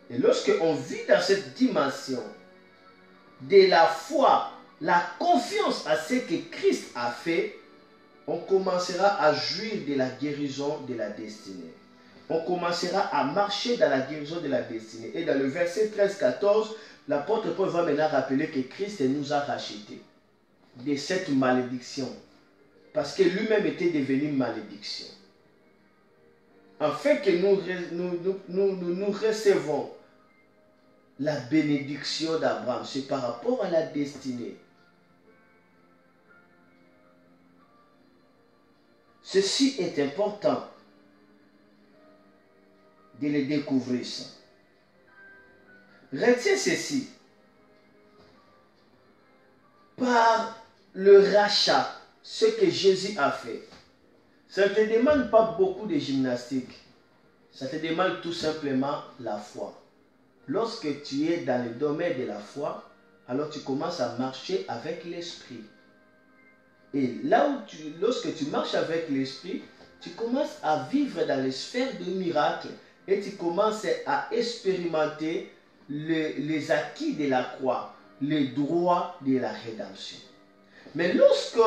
Et lorsque on vit dans cette dimension de la foi, la confiance à ce que Christ a fait, on commencera à jouir de la guérison de la destinée. On commencera à marcher dans la guérison de la destinée. Et dans le verset 13-14, l'apôtre Paul va maintenant rappeler que Christ nous a rachetés de cette malédiction. Parce que lui-même était devenu malédiction. Afin que nous recevons la bénédiction d'Abraham. C'est par rapport à la destinée. Ceci est important de le découvrir ça. Retiens ceci. Par le rachat, ce que Jésus a fait, ça ne te demande pas beaucoup de gymnastique. Ça te demande tout simplement la foi. Lorsque tu es dans le domaine de la foi, alors tu commences à marcher avec l'esprit. Et là où lorsque tu marches avec l'esprit, tu commences à vivre dans les sphères de miracles et tu commences à expérimenter les acquis de la croix, les droits de la rédemption. Mais lorsque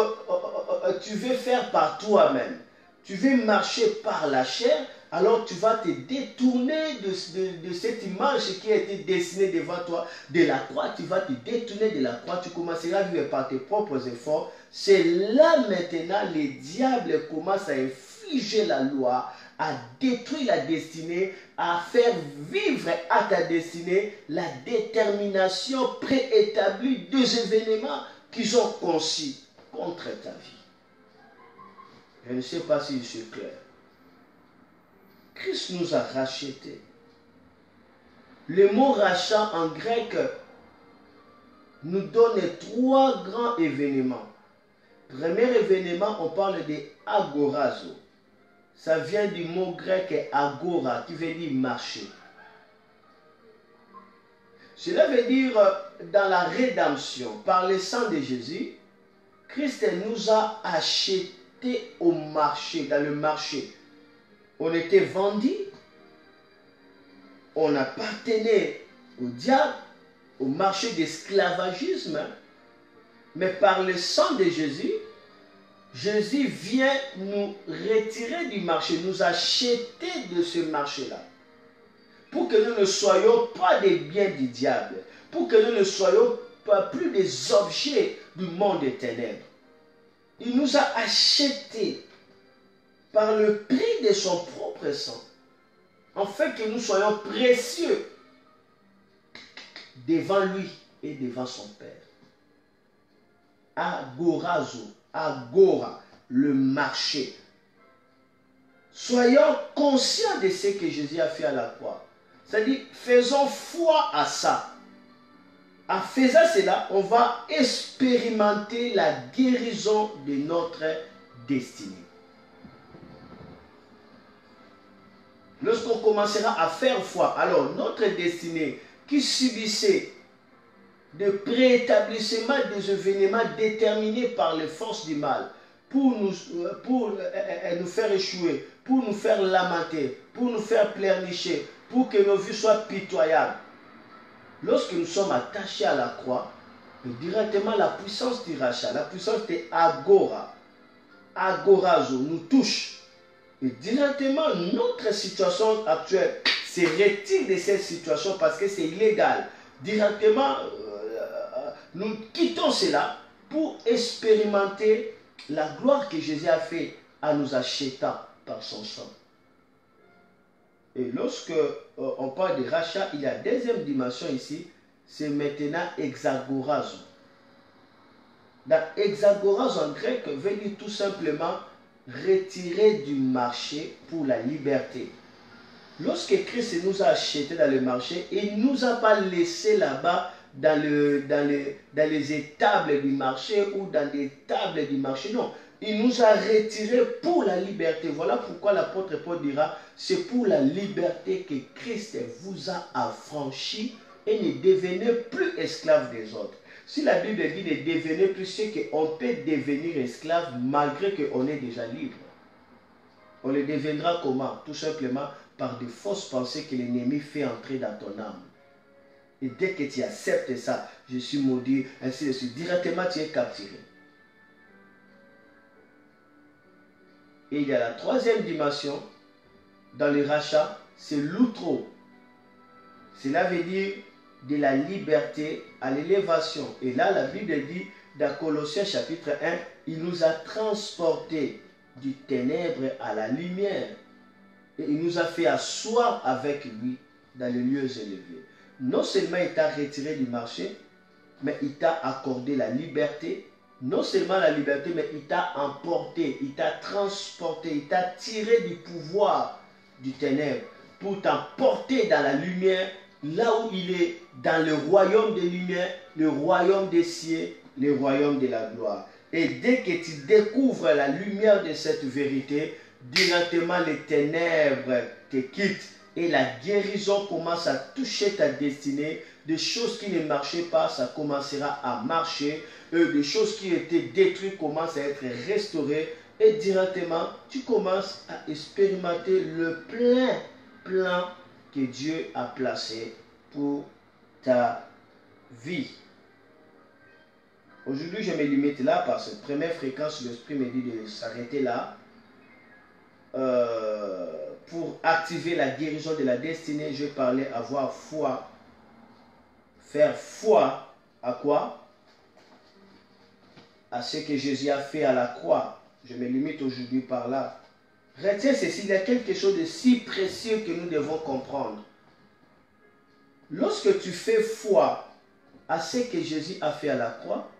tu veux faire par toi-même, tu veux marcher par la chair, alors tu vas te détourner de cette image qui a été dessinée devant toi, de la croix. Tu vas te détourner de la croix, tu commenceras à vivre par tes propres efforts. C'est là maintenant le diable commence à infliger la loi, à détruire la destinée, à faire vivre à ta destinée la détermination préétablie des événements qu'ils ont conçus contre ta vie. Je ne sais pas si je suis clair. Christ nous a rachetés. Le mot rachat en grec nous donne trois grands événements. Premier événement, on parle de agorazo. Ça vient du mot grec agora qui veut dire marcher. Cela veut dire, dans la rédemption, par le sang de Jésus, Christ nous a achetés au marché, dans le marché. On était vendus, on appartenait au diable, au marché d'esclavagisme, mais par le sang de Jésus, Jésus vient nous retirer du marché, nous acheter de ce marché-là, pour que nous ne soyons pas des biens du diable, pour que nous ne soyons pas plus des objets du monde des ténèbres. Il nous a achetés par le prix de son propre sang, afin que nous soyons précieux devant lui et devant son Père. Agorazo, agora, le marché. Soyons conscients de ce que Jésus a fait à la croix. C'est-à-dire, faisons foi à ça. En faisant cela, on va expérimenter la guérison de notre destinée. Lorsqu'on commencera à faire foi, alors notre destinée qui subissait de préétablissement des événements déterminés par les forces du mal pour nous faire échouer, pour nous faire lamenter, pour nous faire pleurnicher, pour que nos vies soient pitoyables. Lorsque nous sommes attachés à la croix, directement la puissance du rachat, la puissance de Agora, Agorazo nous touche. Et directement, notre situation actuelle se retire de cette situation parce que c'est illégal. Directement, nous quittons cela pour expérimenter la gloire que Jésus a fait en nous achetant par son sang. Et lorsque on parle de rachat, il y a une deuxième dimension ici, c'est maintenant exagorazo. Dans exagorazo en grec veut dire tout simplement retirer du marché pour la liberté. Lorsque Christ nous a achetés dans le marché, il ne nous a pas laissé là-bas dans les étables du marché ou dans les tables du marché. Non, il nous a retirés pour la liberté. Voilà pourquoi l'apôtre Paul dira, c'est pour la liberté que Christ vous a affranchis et ne devenez plus esclaves des autres. Si la Bible dit de devenir plus, c'est qu'on peut devenir esclave malgré qu'on est déjà libre. On le deviendra comment? Tout simplement par de fausses pensées que l'ennemi fait entrer dans ton âme. Et dès que tu acceptes ça, je suis maudit, ainsi de suite, directement tu es capturé. Et il y a la troisième dimension dans le rachat, c'est l'outro. Cela veut dire de la liberté à l'élévation. Et là, la Bible dit, dans Colossiens chapitre 1, il nous a transportés du ténèbre à la lumière. Et il nous a fait asseoir avec lui dans les lieux élevés. Non seulement il t'a retiré du marché, mais il t'a accordé la liberté. Non seulement la liberté, mais il t'a emporté, il t'a transporté, il t'a tiré du pouvoir du ténèbre pour t'emporter dans la lumière, là où il est, dans le royaume des lumières, le royaume des cieux, le royaume de la gloire. Et dès que tu découvres la lumière de cette vérité, directement les ténèbres te quittent et la guérison commence à toucher ta destinée. Des choses qui ne marchaient pas, ça commencera à marcher. Des choses qui étaient détruites commencent à être restaurées. Et directement, tu commences à expérimenter le plein plan que Dieu a placé pour ta vie. Aujourd'hui, je me limite là parce que première fréquence, l'esprit me dit de s'arrêter là. Pour activer la guérison de la destinée, je parlais avoir foi. Faire foi à quoi? À ce que Jésus a fait à la croix. Je me limite aujourd'hui par là. Retiens ceci, il y a quelque chose de si précieux que nous devons comprendre. Lorsque tu fais foi à ce que Jésus a fait à la croix,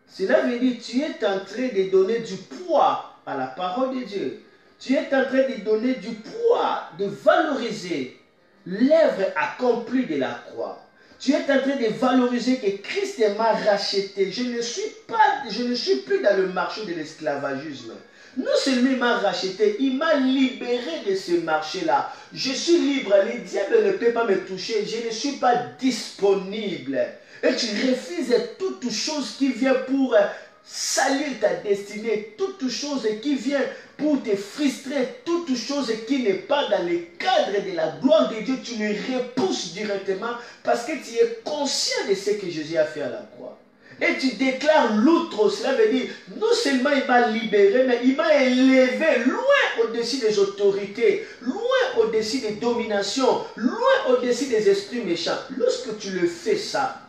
cela veut dire que tu es en train de donner du poids à la parole de Dieu. Tu es en train de donner du poids, de valoriser l'œuvre accomplie de la croix. Tu es en train de valoriser que Christ m'a racheté. Je ne suis plus dans le marché de l'esclavagisme. Non seulement il m'a racheté, il m'a libéré de ce marché-là. Je suis libre, le diable ne peut pas me toucher, je ne suis pas disponible. Et tu refuses toute chose qui vient pour salir ta destinée, toute chose qui vient pour te frustrer, toute chose qui n'est pas dans le cadre de la gloire de Dieu, tu le repousses directement parce que tu es conscient de ce que Jésus a fait à la croix. Et tu déclares l'outre, cela veut dire, non seulement il m'a libéré, mais il m'a élevé loin au-dessus des autorités, loin au-dessus des dominations, loin au-dessus des esprits méchants. Lorsque tu le fais ça,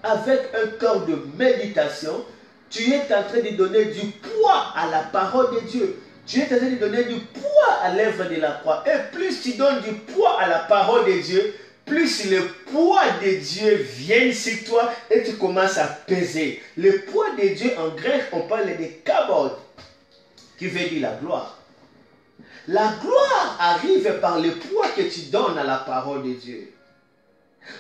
avec un cœur de méditation, tu es en train de donner du poids à la parole de Dieu. Tu es en train de donner du poids à l'œuvre de la croix. Et plus tu donnes du poids à la parole de Dieu, plus le poids de Dieu vient sur toi et tu commences à peser. Le poids de Dieu en grec, on parle de kabod, qui veut dire la gloire. La gloire arrive par le poids que tu donnes à la parole de Dieu.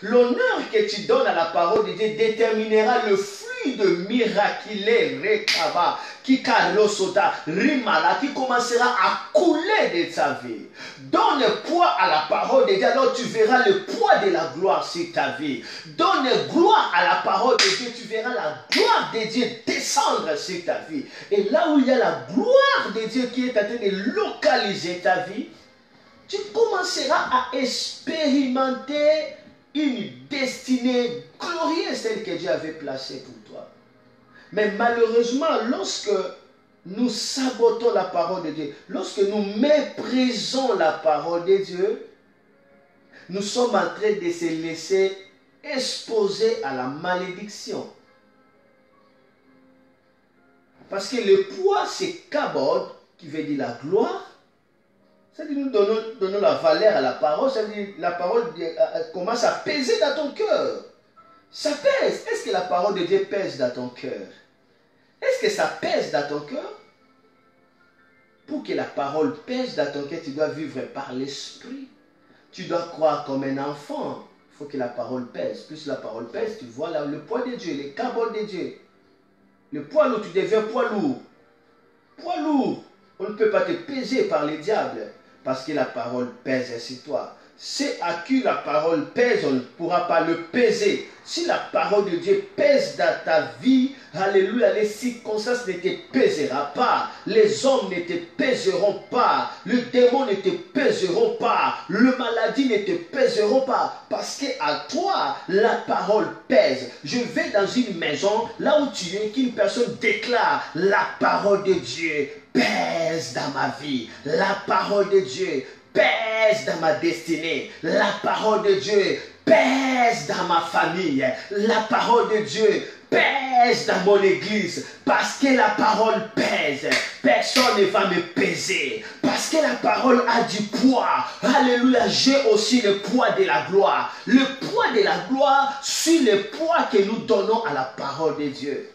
L'honneur que tu donnes à la parole de Dieu déterminera le flux de miraculé, rekaba, qui karosota, rimala, qui commencera à couler de ta vie. Donne poids à la parole de Dieu, alors tu verras le poids de la gloire sur ta vie. Donne gloire à la parole de Dieu, tu verras la gloire de Dieu descendre sur ta vie. Et là où il y a la gloire de Dieu qui est en train de localiser ta vie, tu commenceras à expérimenter une destinée glorieuse, celle que Dieu avait placée pour toi. Mais malheureusement, lorsque nous sabotons la parole de Dieu, lorsque nous méprisons la parole de Dieu, nous sommes en train de se laisser exposer à la malédiction. Parce que le poids, c'est kabod, qui veut dire la gloire. Ça veut dire nous donnons la valeur à la parole. Ça veut dire la parole commence à peser dans ton cœur. Ça pèse. Est-ce que la parole de Dieu pèse dans ton cœur? Est-ce que ça pèse dans ton cœur? Pour que la parole pèse dans ton cœur, tu dois vivre par l'esprit. Tu dois croire comme un enfant. Il faut que la parole pèse. Plus la parole pèse, tu vois là, le poids de Dieu, les cabots de Dieu. Le poids lourd, tu deviens poids lourd. Poids lourd. On ne peut pas te peser par les diables. Parce que la parole pèse sur toi. C'est à qui la parole pèse, on ne pourra pas le peser. Si la parole de Dieu pèse dans ta vie, alléluia, les circonstances ne te pèseront pas. Les hommes ne te pèseront pas. Le démon ne te pèseront pas. Le maladie ne te pèseront pas. Parce qu'à toi, la parole pèse. Je vais dans une maison, là où tu es, qu'une personne déclare la parole de Dieu pèse dans ma vie. La parole de Dieu pèse dans ma destinée. La parole de Dieu pèse dans ma famille. La parole de Dieu pèse dans mon église. Parce que la parole pèse. Personne ne va me peser. Parce que la parole a du poids. Alléluia. J'ai aussi le poids de la gloire. Le poids de la gloire sur le poids que nous donnons à la parole de Dieu.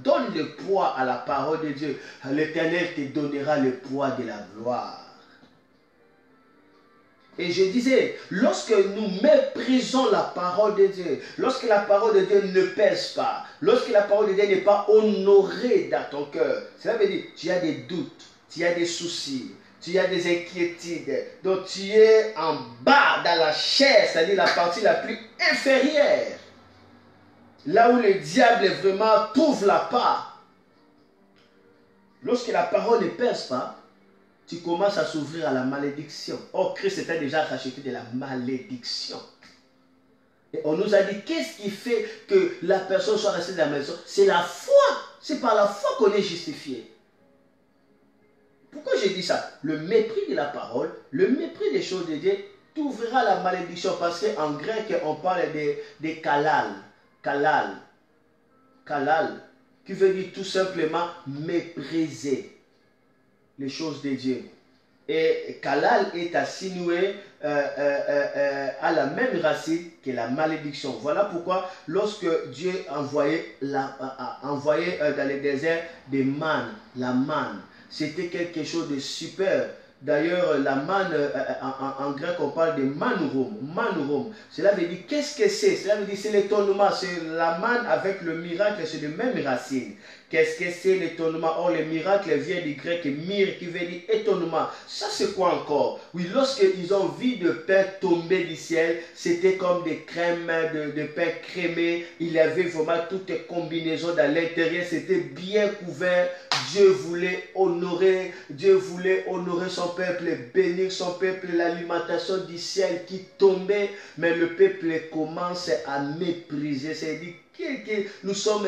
Donne le poids à la parole de Dieu. L'Éternel te donnera le poids de la gloire. Et je disais, lorsque nous méprisons la parole de Dieu, lorsque la parole de Dieu ne pèse pas, lorsque la parole de Dieu n'est pas honorée dans ton cœur, cela veut dire tu as des doutes, tu as des soucis, tu as des inquiétudes, donc tu es en bas dans la chair, c'est-à-dire la partie la plus inférieure. Là où le diable vraiment trouve la part. Lorsque la parole ne pèse pas, tu commences à s'ouvrir à la malédiction. Or, Christ t'a déjà racheté de la malédiction. Et on nous a dit, qu'est-ce qui fait que la personne soit restée dans la malédiction? C'est la foi. C'est par la foi qu'on est justifié. Pourquoi j'ai dit ça? Le mépris de la parole, le mépris des choses de Dieu, t'ouvrira la malédiction. Parce qu'en grec, on parle de kalal. Kalal, kalal, qui veut dire tout simplement mépriser les choses de Dieu. Et kalal est assigné à la même racine que la malédiction. Voilà pourquoi lorsque Dieu envoyait dans le désert des mannes, la manne, c'était quelque chose de super. D'ailleurs, la manne, en grec, on parle de manurum. Manurum. Cela veut dire, qu'est-ce que c'est? Cela veut dire, c'est l'étonnement. C'est la manne avec le miracle, c'est de même racine. Qu'est-ce que c'est l'étonnement? Or, le miracle vient du grec mir, qui veut dire étonnement. Ça, c'est quoi encore? Oui, lorsqu'ils ont vu de pain tomber du ciel, c'était comme des crèmes de pain crémé. Il y avait vraiment toutes les combinaisons dans l'intérieur. C'était bien couvert. Dieu voulait honorer son peuple, bénir son peuple, l'alimentation du ciel qui tombait. Mais le peuple commence à mépriser. C'est-à-dire que nous sommes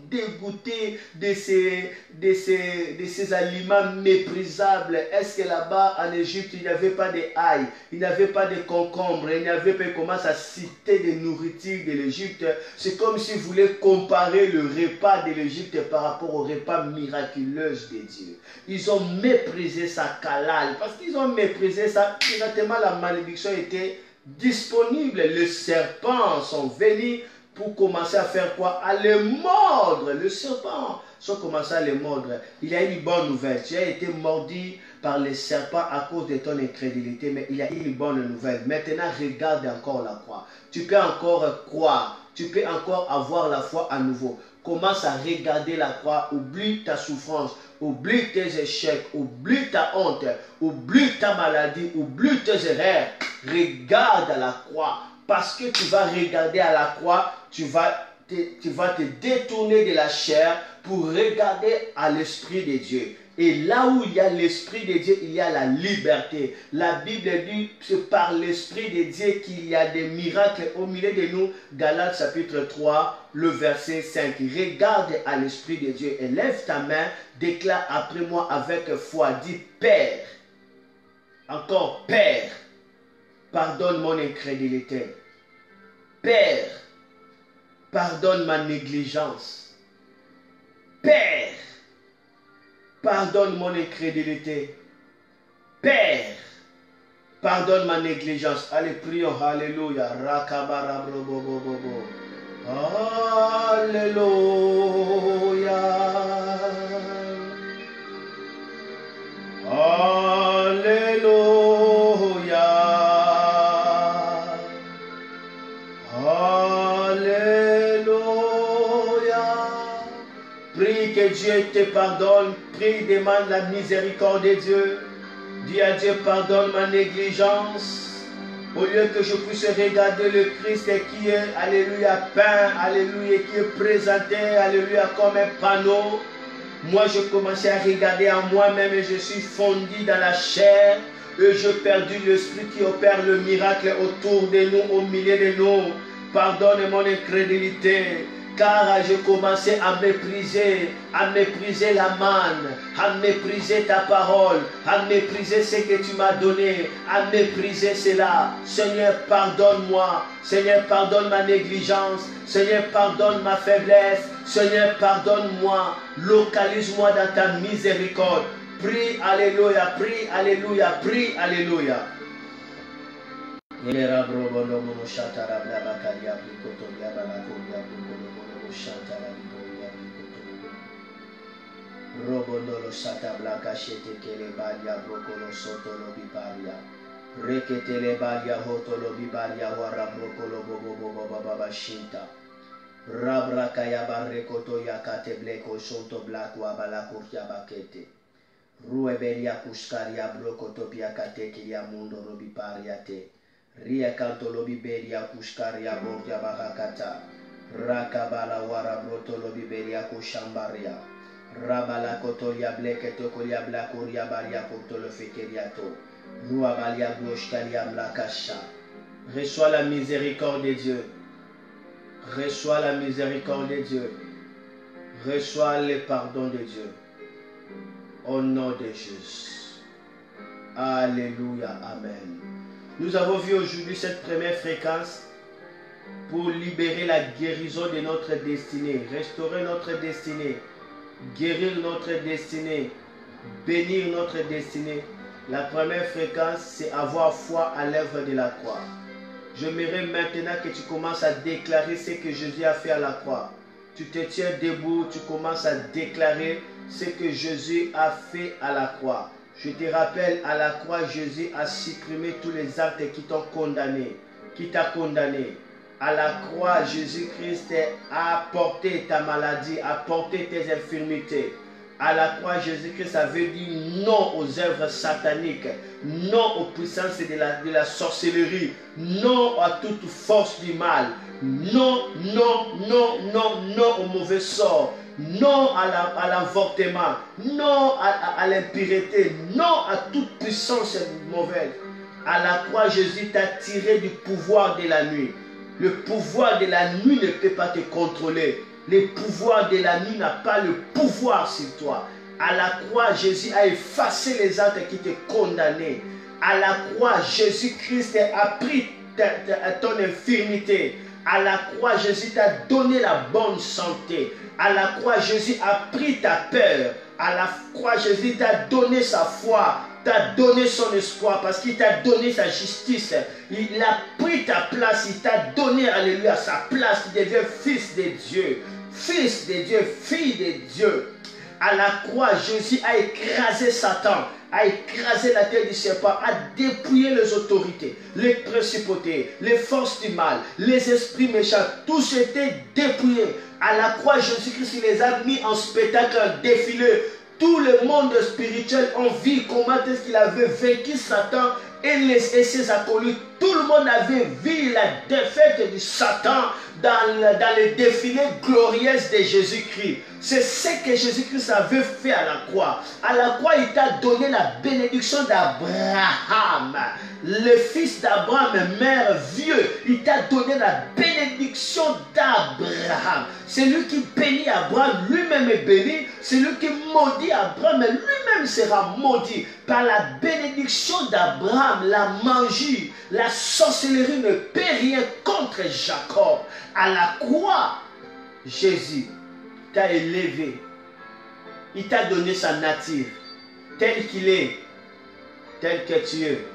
dégoûtés de ces aliments méprisables. Est-ce que là-bas en Égypte, il n'y avait pas de ail, il n'y avait pas de concombre, il n'y avait pas, commence à citer des nourritures de l'Égypte. C'est comme si vous voulez comparer le repas de l'Égypte par rapport au repas miraculeux de Dieu. Ils ont méprisé sa halal. Parce qu'ils ont méprisé ça, directement la malédiction était disponible. Les serpents sont venus pour commencer à faire quoi? À les mordre. Le serpent, sont commencé à les mordre. Il y a une bonne nouvelle. Tu as été mordu par les serpents à cause de ton incrédulité, mais il y a une bonne nouvelle. Maintenant, regarde encore la croix. Tu peux encore croire. Tu peux encore avoir la foi à nouveau. Commence à regarder la croix. Oublie ta souffrance. Oublie tes échecs. Oublie ta honte. Oublie ta maladie. Oublie tes erreurs. Regarde à la croix. Parce que tu vas regarder à la croix, tu vas te détourner de la chair pour regarder à l'Esprit de Dieu. Et là où il y a l'Esprit de Dieu, il y a la liberté. La Bible dit, c'est par l'Esprit de Dieu qu'il y a des miracles au milieu de nous. Galates chapitre 3, le verset 5. Regarde à l'Esprit de Dieu et lève ta main, déclare après moi avec foi. Dis, Père, encore Père, pardonne mon incrédulité. Père, pardonne ma négligence. Père, pardonne mon incrédulité. Père, pardonne ma négligence. Allez, prions. Alléluia. Rakabarabobobobo. Alléluia. Alléluia. Alléluia. Prie que Dieu te pardonne. Prie, demande la miséricorde de Dieu. Dis à Dieu, pardonne ma négligence. Au lieu que je puisse regarder le Christ qui est, alléluia, peint, alléluia, qui est présenté, alléluia, comme un panneau. Moi, je commençais à regarder en moi-même et je suis fondu dans la chair. Et je perdu l'esprit qui opère le miracle autour de nous, au milieu de nous. Pardonne mon incrédulité, car je commençais à mépriser la manne, à mépriser ta parole, à mépriser ce que tu m'as donné, à mépriser cela. Seigneur, pardonne-moi. Seigneur, pardonne ma négligence. Seigneur, pardonne ma faiblesse. Seigneur, pardonne-moi. Localise-moi dans ta miséricorde. Prie, alléluia, prie, alléluia, prie, alléluia. Robondolo sata blaka shete kele balia brokolo soto lo bibaria. Rekete le balia hoto lo bibaria wara brokolo bobo bobo baba shinta. Rabra kaya barrekoto yakate bleko soto blakwa balakurya bakete. Rueberia kuskaria brokoto piakate kilia mundo lo bibaria te. Ria kanto lo biberia kuskaria borja bakakata. Rakabala wara broto lo biberia kushambaria. Rabala kotoria bleketo kolia blakoria baria porto le fekeriato. Ruabalia bloshkalia blakasha. Reçois la miséricorde de Dieu. Reçois la miséricorde de Dieu. Reçois le pardon de Dieu. Au nom de Jésus. Alléluia. Amen. Nous avons vu aujourd'hui cette première fréquence pour libérer la guérison de notre destinée, restaurer notre destinée, guérir notre destinée, bénir notre destinée. La première fréquence, c'est avoir foi à l'œuvre de la croix. J'aimerais maintenant que tu commences à déclarer ce que Jésus a fait à la croix. Tu te tiens debout, tu commences à déclarer ce que Jésus a fait à la croix. Je te rappelle, à la croix, Jésus a supprimé tous les actes qui t'ont condamné, qui t'a condamné. À la croix, Jésus-Christ a porté ta maladie, a porté tes infirmités. À la croix, Jésus-Christ avait dit non aux œuvres sataniques, non aux puissances de la sorcellerie, non à toute force du mal, non, non, non, non, non au mauvais sort, non à l'avortement, non à l'impureté, non à toute puissance mauvaise. À la croix, Jésus t'a tiré du pouvoir de la nuit. Le pouvoir de la nuit ne peut pas te contrôler. Le pouvoir de la nuit n'a pas le pouvoir sur toi. À la croix, Jésus a effacé les actes qui te condamnaient. À la croix, Jésus-Christ a pris ton infirmité. À la croix, Jésus t'a donné la bonne santé. À la croix, Jésus a pris ta peur. À la croix, Jésus t'a donné sa foi, t'a donné son espoir parce qu'il t'a donné sa justice. Il a pris ta place, il t'a donné, alléluia, sa place. Tu deviens fils de Dieu, fils de Dieu, fille de Dieu. À la croix, Jésus a écrasé Satan, a écrasé la tête du serpent, a dépouillé les autorités, les principautés, les forces du mal, les esprits méchants. Tous étaient dépouillés. À la croix, Jésus-Christ les a mis en spectacle, en défilé. Tout le monde spirituel en vit comment est-ce qu'il avait vaincu Satan et ses acolytes. Tout le monde avait vu la défaite du Satan dans le défilé glorieux de Jésus-Christ. C'est ce que Jésus-Christ avait fait à la croix. À la croix, il t'a donné la bénédiction d'Abraham. Le fils d'Abraham, mère vieux, il t'a donné la bénédiction d'Abraham. C'est lui qui bénit Abraham, lui-même est béni. C'est lui qui maudit Abraham, lui-même sera maudit. Par la bénédiction d'Abraham, la magie, la sorcellerie ne peut rien contre Jacob. À la croix, Jésus t'a élevé. Il t'a donné sa nature, tel qu'il est, tel que tu es.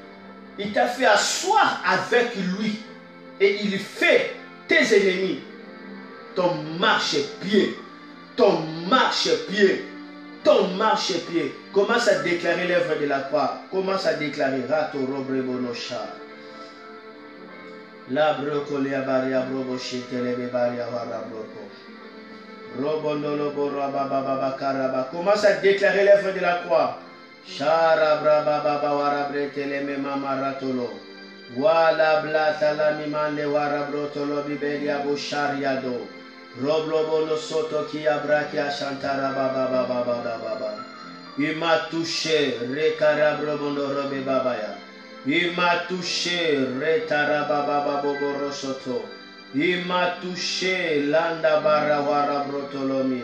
Il t'a fait asseoir avec lui et il fait tes ennemis ton marchepied, ton marchepied, ton marchepied. Commence à déclarer l'œuvre de la croix. Commence à déclarer Rato Robrebonosha. La brocolia baria brobo shitele baria vara broco. Robondolo boraba baba karaba. Commence à déclarer l'œuvre de la croix. Shara braba baba warabre teleme mama ratolo. Wala blata la mimande warabrotolo bibelia bushariado. Roblobono soto ki abraki ashantara baba baba baba baba. Il m'a touché, rekarabrobono robe babaya. Il m'a touché, retarababa bobo soto. Il m'a touché, landa bara warabrotolomi.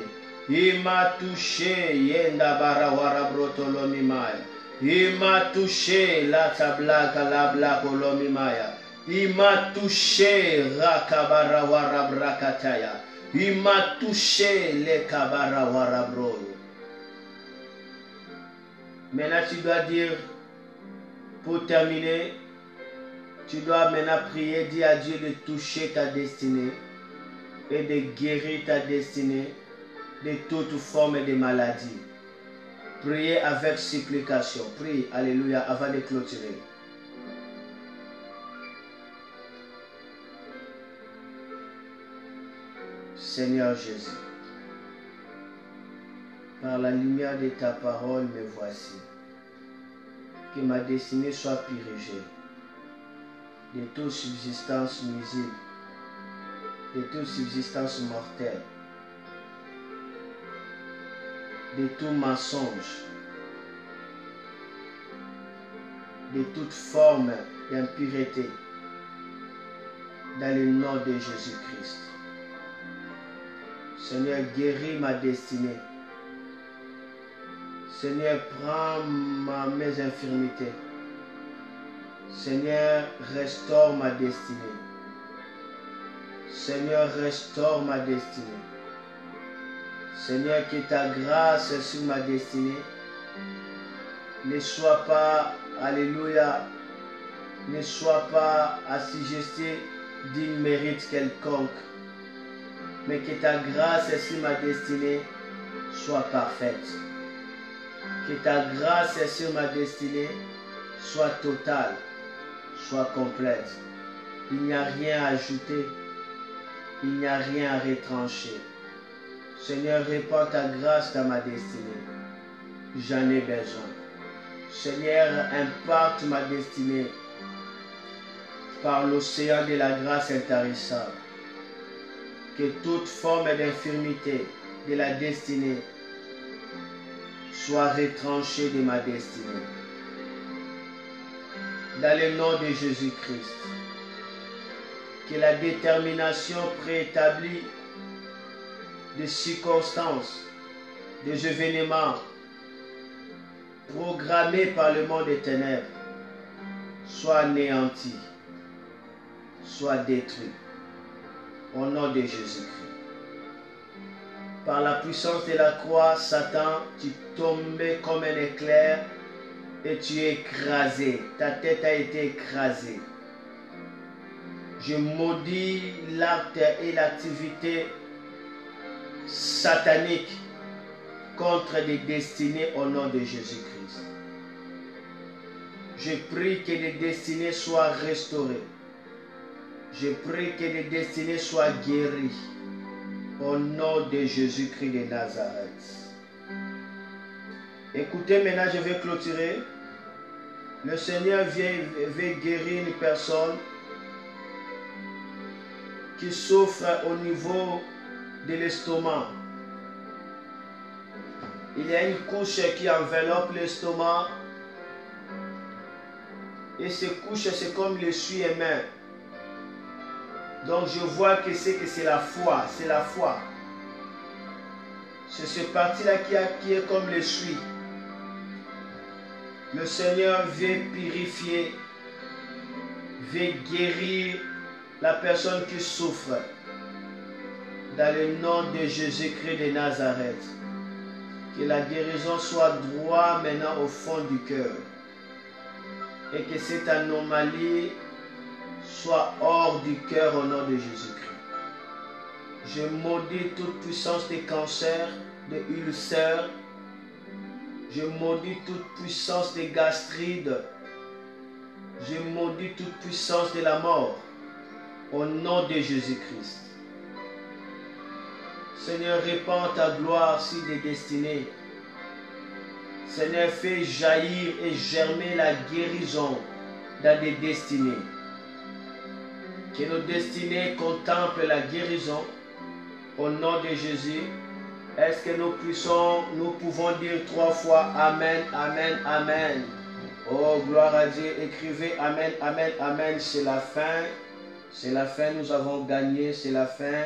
Il m'a touché, yenda bara warabrotolomi maya. Il m'a touché, la tablaka la blakolomi maya. Il m'a touché, rakabara warabrakataya. Il m'a touché, le kabara warabroyo. Maintenant tu dois dire, pour terminer, tu dois maintenant prier, dire à Dieu de toucher ta destinée et de guérir ta destinée de toute forme de maladie. Priez avec supplication. Prie, alléluia, avant de clôturer. Seigneur Jésus, par la lumière de ta parole, me voici. Que ma destinée soit purgée de toute subsistance nuisible, de toute subsistance mortelle, de tout mensonge, de toute forme d'impureté, dans le nom de Jésus-Christ. Seigneur, guéris ma destinée. Seigneur, prends mes infirmités. Seigneur, restaure ma destinée. Seigneur, restaure ma destinée. Seigneur, que ta grâce sur ma destinée ne soit pas, alléluia, ne soit pas assujettie d'un mérite quelconque, mais que ta grâce sur ma destinée soit parfaite. Que ta grâce sur ma destinée soit totale, soit complète. Il n'y a rien à ajouter, Il n'y a rien à retrancher. Seigneur, répands ta grâce dans ma destinée. J'en ai besoin. Seigneur, impacte ma destinée par l'océan de la grâce intarissable. Que toute forme d'infirmité de la destinée soit retranchée de ma destinée. Dans le nom de Jésus-Christ, que la détermination préétablie des circonstances, des événements programmés par le monde des ténèbres soit anéantie, soit détruite. Au nom de Jésus-Christ. Par la puissance de la croix, Satan, tu tombais comme un éclair et tu es écrasé. Ta tête a été écrasée. Je maudis l'acte et l'activité satanique contre des destinées au nom de Jésus-Christ. Je prie que les destinées soient restaurées. Je prie que les destinées soient guéries au nom de Jésus-Christ de Nazareth. Écoutez, maintenant je vais clôturer. Le Seigneur veut guérir une personne qui souffre au niveau de l'estomac. Il y a une couche qui enveloppe l'estomac et cette couche c'est comme l'essuie-main. Donc je vois que c'est la foi, c'est la foi. C'est cette partie-là qui est comme l'essuie. Le Seigneur veut purifier, veut guérir la personne qui souffre. Dans le nom de Jésus-Christ de Nazareth. Que la guérison soit droite maintenant au fond du cœur. Et que cette anomalie soit hors du cœur au nom de Jésus-Christ. Je maudis toute puissance de cancer, de ulcère. Je maudis toute puissance de gastrite. Je maudis toute puissance de la mort au nom de Jésus-Christ. Seigneur, répands ta gloire sur des destinées. Seigneur, fais jaillir et germer la guérison dans des destinées. Que nos destinées contemplent la guérison au nom de Jésus. Est-ce que nous pouvons dire 3 fois Amen, Amen, Amen. Oh, gloire à Dieu. Écrivez Amen, Amen, Amen. C'est la fin. C'est la fin. Nous avons gagné. C'est la fin.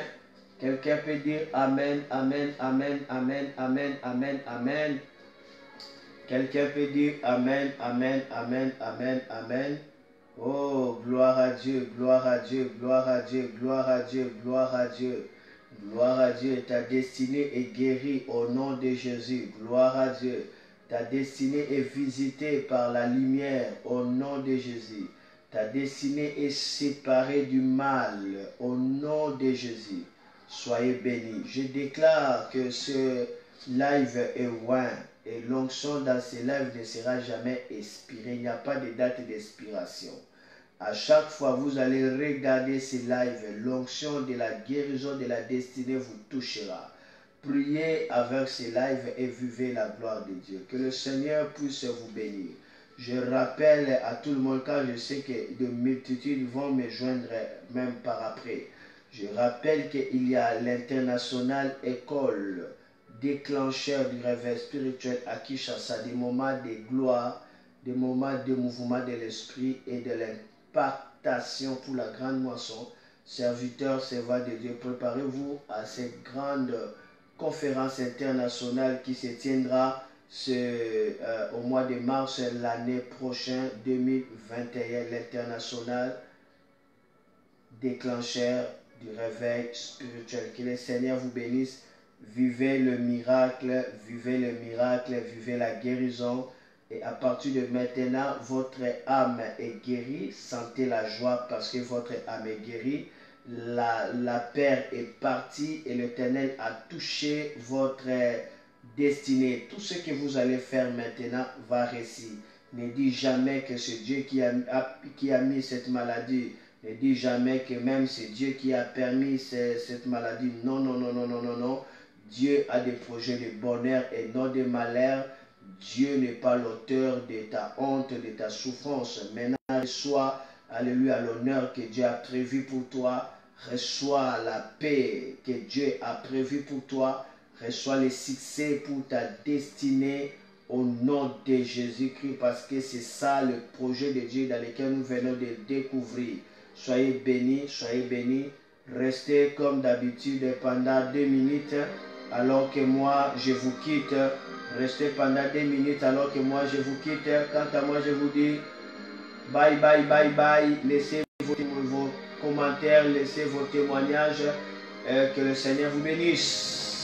Quelqu'un peut dire Amen, Amen, Amen, Amen, Amen, Amen, Amen. Quelqu'un peut dire Amen, Amen, Amen, Amen, Amen. Oh, gloire à Dieu, gloire à Dieu, gloire à Dieu, gloire à Dieu, gloire à Dieu. Gloire à Dieu, ta destinée est guérie au nom de Jésus. Gloire à Dieu. Ta destinée est visitée par la lumière au nom de Jésus. Ta destinée est séparée du mal au nom de Jésus. Soyez bénis. Je déclare que ce live est loin et l'onction dans ce live ne sera jamais expirée. Il n'y a pas de date d'expiration. À chaque fois vous allez regarder ce live, l'onction de la guérison de la destinée vous touchera. Priez avec ce live et vivez la gloire de Dieu. Que le Seigneur puisse vous bénir. Je rappelle à tout le monde, car je sais que de multitudes vont me joindre même par après. Je rappelle qu'il y a l'international école déclencheur du réveil spirituel à Kinshasa, des moments de gloire, des moments de mouvement de l'esprit et de l'impactation pour la grande moisson. Serviteurs, servants de Dieu, préparez-vous à cette grande conférence internationale qui se tiendra au mois de mars l'année prochaine, 2021, l'international déclencheur du réveil spirituel. Que le Seigneur vous bénisse. Vivez le miracle, vivez le miracle, vivez la guérison. Et à partir de maintenant, votre âme est guérie. Sentez la joie parce que votre âme est guérie. La peur est partie et l'Éternel a touché votre destinée. Tout ce que vous allez faire maintenant va réussir. Ne dis jamais que c'est Dieu qui a mis cette maladie. Ne dis jamais que même c'est Dieu qui a permis cette maladie. Non, non, non, non, non, non, non. Dieu a des projets de bonheur et non de malheur. Dieu n'est pas l'auteur de ta honte, de ta souffrance. Maintenant, reçois, alléluia, l'honneur que Dieu a prévu pour toi. Reçois la paix que Dieu a prévu pour toi. Reçois le succès pour ta destinée au nom de Jésus-Christ, parce que c'est ça le projet de Dieu dans lequel nous venons de découvrir. Soyez bénis, soyez bénis. Restez comme d'habitude pendant 2 minutes alors que moi je vous quitte. Restez pendant 2 minutes alors que moi je vous quitte. Quant à moi, je vous dis bye bye bye bye. Laissez vos commentaires, laissez vos témoignages. Que le Seigneur vous bénisse.